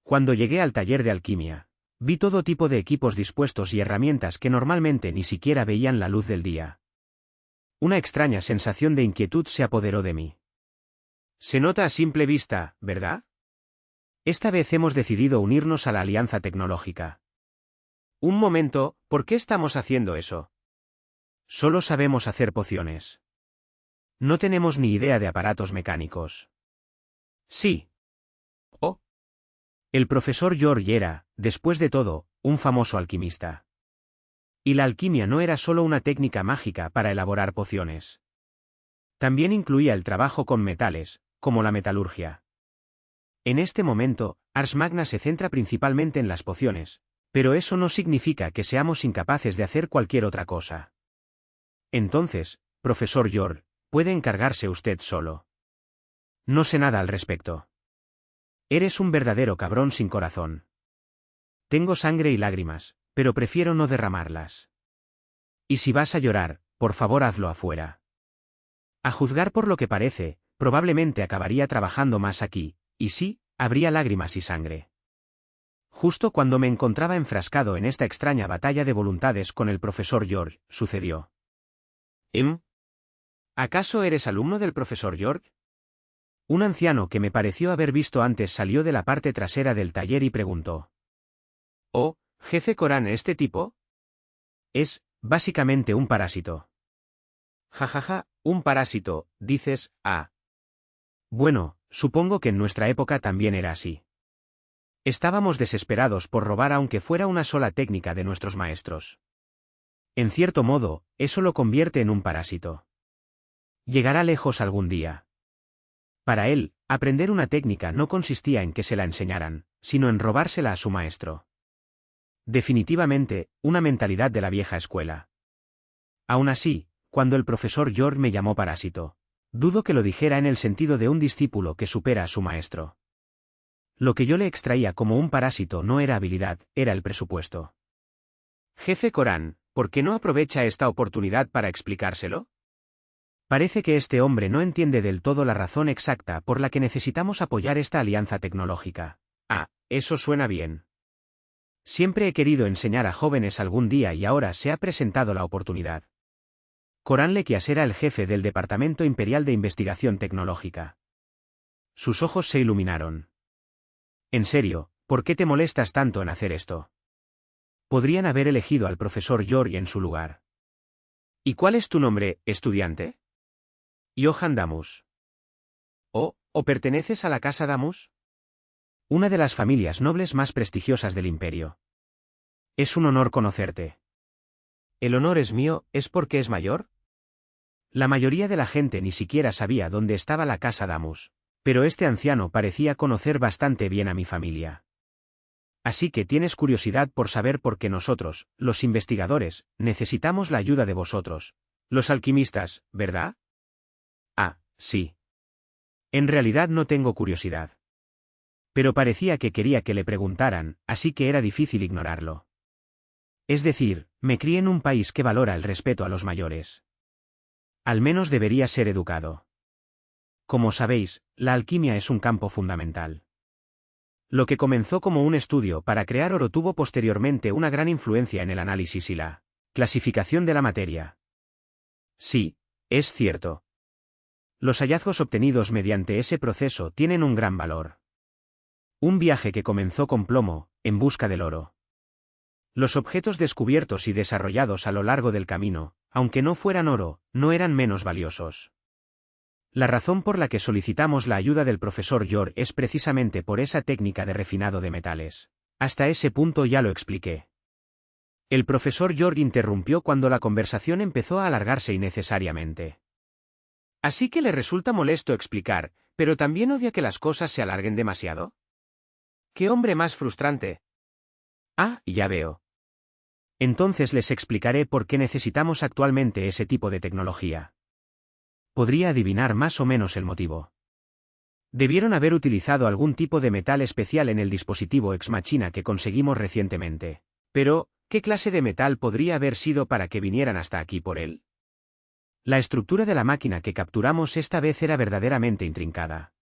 Cuando llegué al taller de alquimia, vi todo tipo de equipos dispuestos y herramientas que normalmente ni siquiera veían la luz del día. Una extraña sensación de inquietud se apoderó de mí. Se nota a simple vista, ¿verdad? Esta vez hemos decidido unirnos a la alianza tecnológica. Un momento, ¿por qué estamos haciendo eso? Solo sabemos hacer pociones. No tenemos ni idea de aparatos mecánicos. Sí. Oh. El profesor George era, después de todo, un famoso alquimista. Y la alquimia no era solo una técnica mágica para elaborar pociones. También incluía el trabajo con metales, como la metalurgia. En este momento, Ars Magna se centra principalmente en las pociones, pero eso no significa que seamos incapaces de hacer cualquier otra cosa. Entonces, profesor George, puede encargarse usted solo. No sé nada al respecto. Eres un verdadero cabrón sin corazón. Tengo sangre y lágrimas, pero prefiero no derramarlas. Y si vas a llorar, por favor hazlo afuera. A juzgar por lo que parece, probablemente acabaría trabajando más aquí, y sí, habría lágrimas y sangre. Justo cuando me encontraba enfrascado en esta extraña batalla de voluntades con el profesor George, sucedió. ¿Acaso eres alumno del profesor George? Un anciano que me pareció haber visto antes salió de la parte trasera del taller y preguntó. Oh, jefe Corán, ¿este tipo? Es, básicamente un parásito. Jajaja, un parásito, dices, ah. Bueno, supongo que en nuestra época también era así. Estábamos desesperados por robar aunque fuera una sola técnica de nuestros maestros. En cierto modo, eso lo convierte en un parásito. Llegará lejos algún día. Para él, aprender una técnica no consistía en que se la enseñaran, sino en robársela a su maestro. Definitivamente, una mentalidad de la vieja escuela. Aún así, cuando el profesor George me llamó parásito, dudo que lo dijera en el sentido de un discípulo que supera a su maestro. Lo que yo le extraía como un parásito no era habilidad, era el presupuesto. Jefe Corán, ¿por qué no aprovecha esta oportunidad para explicárselo? Parece que este hombre no entiende del todo la razón exacta por la que necesitamos apoyar esta alianza tecnológica. Ah, eso suena bien. Siempre he querido enseñar a jóvenes algún día y ahora se ha presentado la oportunidad. Corán Lequias era el jefe del Departamento Imperial de Investigación Tecnológica. Sus ojos se iluminaron. En serio, ¿por qué te molestas tanto en hacer esto? Podrían haber elegido al profesor George en su lugar. ¿Y cuál es tu nombre, estudiante? Johan Damus. ¿O perteneces a la casa Damus? Una de las familias nobles más prestigiosas del imperio. Es un honor conocerte. ¿El honor es mío, es porque es mayor? La mayoría de la gente ni siquiera sabía dónde estaba la casa Damus, pero este anciano parecía conocer bastante bien a mi familia. Así que tienes curiosidad por saber por qué nosotros, los investigadores, necesitamos la ayuda de vosotros, los alquimistas, ¿verdad? Ah, sí. En realidad no tengo curiosidad. Pero parecía que quería que le preguntaran, así que era difícil ignorarlo. Es decir, me crié en un país que valora el respeto a los mayores. Al menos debería ser educado. Como sabéis, la alquimia es un campo fundamental. Lo que comenzó como un estudio para crear oro tuvo posteriormente una gran influencia en el análisis y la clasificación de la materia. Sí, es cierto. Los hallazgos obtenidos mediante ese proceso tienen un gran valor. Un viaje que comenzó con plomo, en busca del oro. Los objetos descubiertos y desarrollados a lo largo del camino, aunque no fueran oro, no eran menos valiosos. La razón por la que solicitamos la ayuda del profesor York es precisamente por esa técnica de refinado de metales. Hasta ese punto ya lo expliqué. El profesor York interrumpió cuando la conversación empezó a alargarse innecesariamente. ¿Así que le resulta molesto explicar, pero también odia que las cosas se alarguen demasiado? ¡Qué hombre más frustrante! Ah, ya veo. Entonces les explicaré por qué necesitamos actualmente ese tipo de tecnología. Podría adivinar más o menos el motivo. Debieron haber utilizado algún tipo de metal especial en el dispositivo Ex Machina que conseguimos recientemente. Pero, ¿qué clase de metal podría haber sido para que vinieran hasta aquí por él? La estructura de la máquina que capturamos esta vez era verdaderamente intrincada.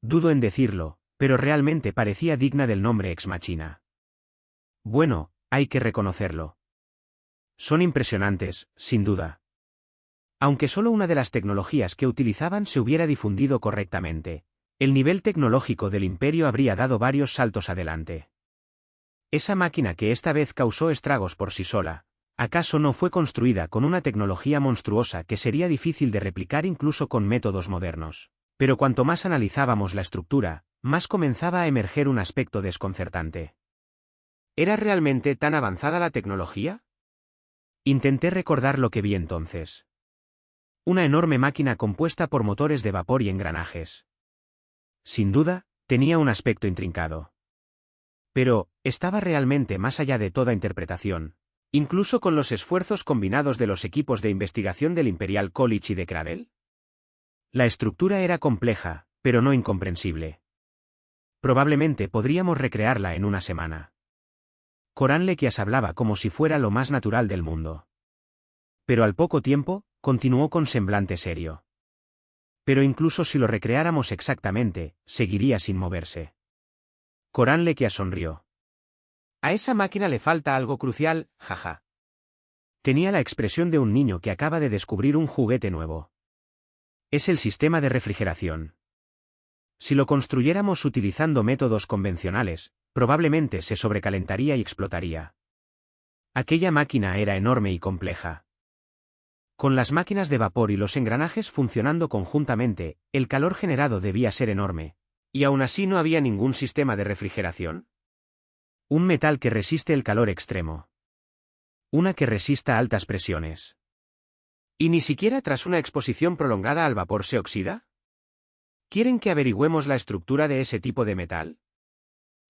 Dudo en decirlo, pero realmente parecía digna del nombre Ex Machina. Bueno, hay que reconocerlo. Son impresionantes, sin duda. Aunque solo una de las tecnologías que utilizaban se hubiera difundido correctamente, el nivel tecnológico del imperio habría dado varios saltos adelante. Esa máquina que esta vez causó estragos por sí sola, ¿acaso no fue construida con una tecnología monstruosa que sería difícil de replicar incluso con métodos modernos? Pero cuanto más analizábamos la estructura, más comenzaba a emerger un aspecto desconcertante. ¿Era realmente tan avanzada la tecnología? Intenté recordar lo que vi entonces. Una enorme máquina compuesta por motores de vapor y engranajes. Sin duda, tenía un aspecto intrincado. Pero, ¿estaba realmente más allá de toda interpretación, incluso con los esfuerzos combinados de los equipos de investigación del Imperial College y de Cradle? La estructura era compleja, pero no incomprensible. Probablemente podríamos recrearla en una semana. Coran Lequias hablaba como si fuera lo más natural del mundo. Pero al poco tiempo, continuó con semblante serio. Pero incluso si lo recreáramos exactamente, seguiría sin moverse. Coran Lequias sonrió. A esa máquina le falta algo crucial, jaja. Tenía la expresión de un niño que acaba de descubrir un juguete nuevo. Es el sistema de refrigeración. Si lo construyéramos utilizando métodos convencionales, probablemente se sobrecalentaría y explotaría. Aquella máquina era enorme y compleja. Con las máquinas de vapor y los engranajes funcionando conjuntamente, el calor generado debía ser enorme. ¿Y aún así no había ningún sistema de refrigeración? Un metal que resiste el calor extremo. Una que resista altas presiones. ¿Y ni siquiera tras una exposición prolongada al vapor se oxida? ¿Quieren que averigüemos la estructura de ese tipo de metal?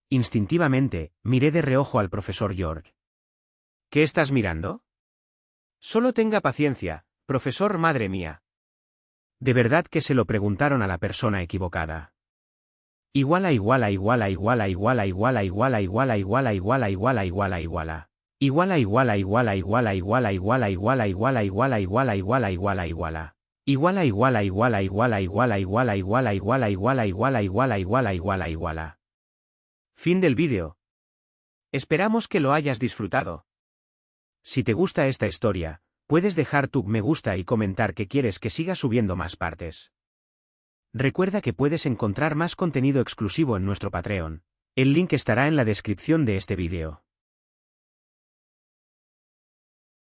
Instintivamente, miré de reojo al profesor York. ¿Qué estás mirando? Solo tenga paciencia, profesor, madre mía. De verdad que se lo preguntaron a la persona equivocada. Iguala iguala iguala iguala iguala iguala iguala iguala iguala iguala iguala iguala iguala. Iguala iguala iguala iguala iguala iguala iguala iguala iguala iguala iguala iguala iguala. Iguala iguala iguala iguala iguala iguala iguala iguala iguala iguala iguala iguala iguala iguala. Fin del vídeo. Esperamos que lo hayas disfrutado. Si te gusta esta historia, puedes dejar tu me gusta y comentar que quieres que siga subiendo más partes. Recuerda que puedes encontrar más contenido exclusivo en nuestro Patreon. El link estará en la descripción de este vídeo.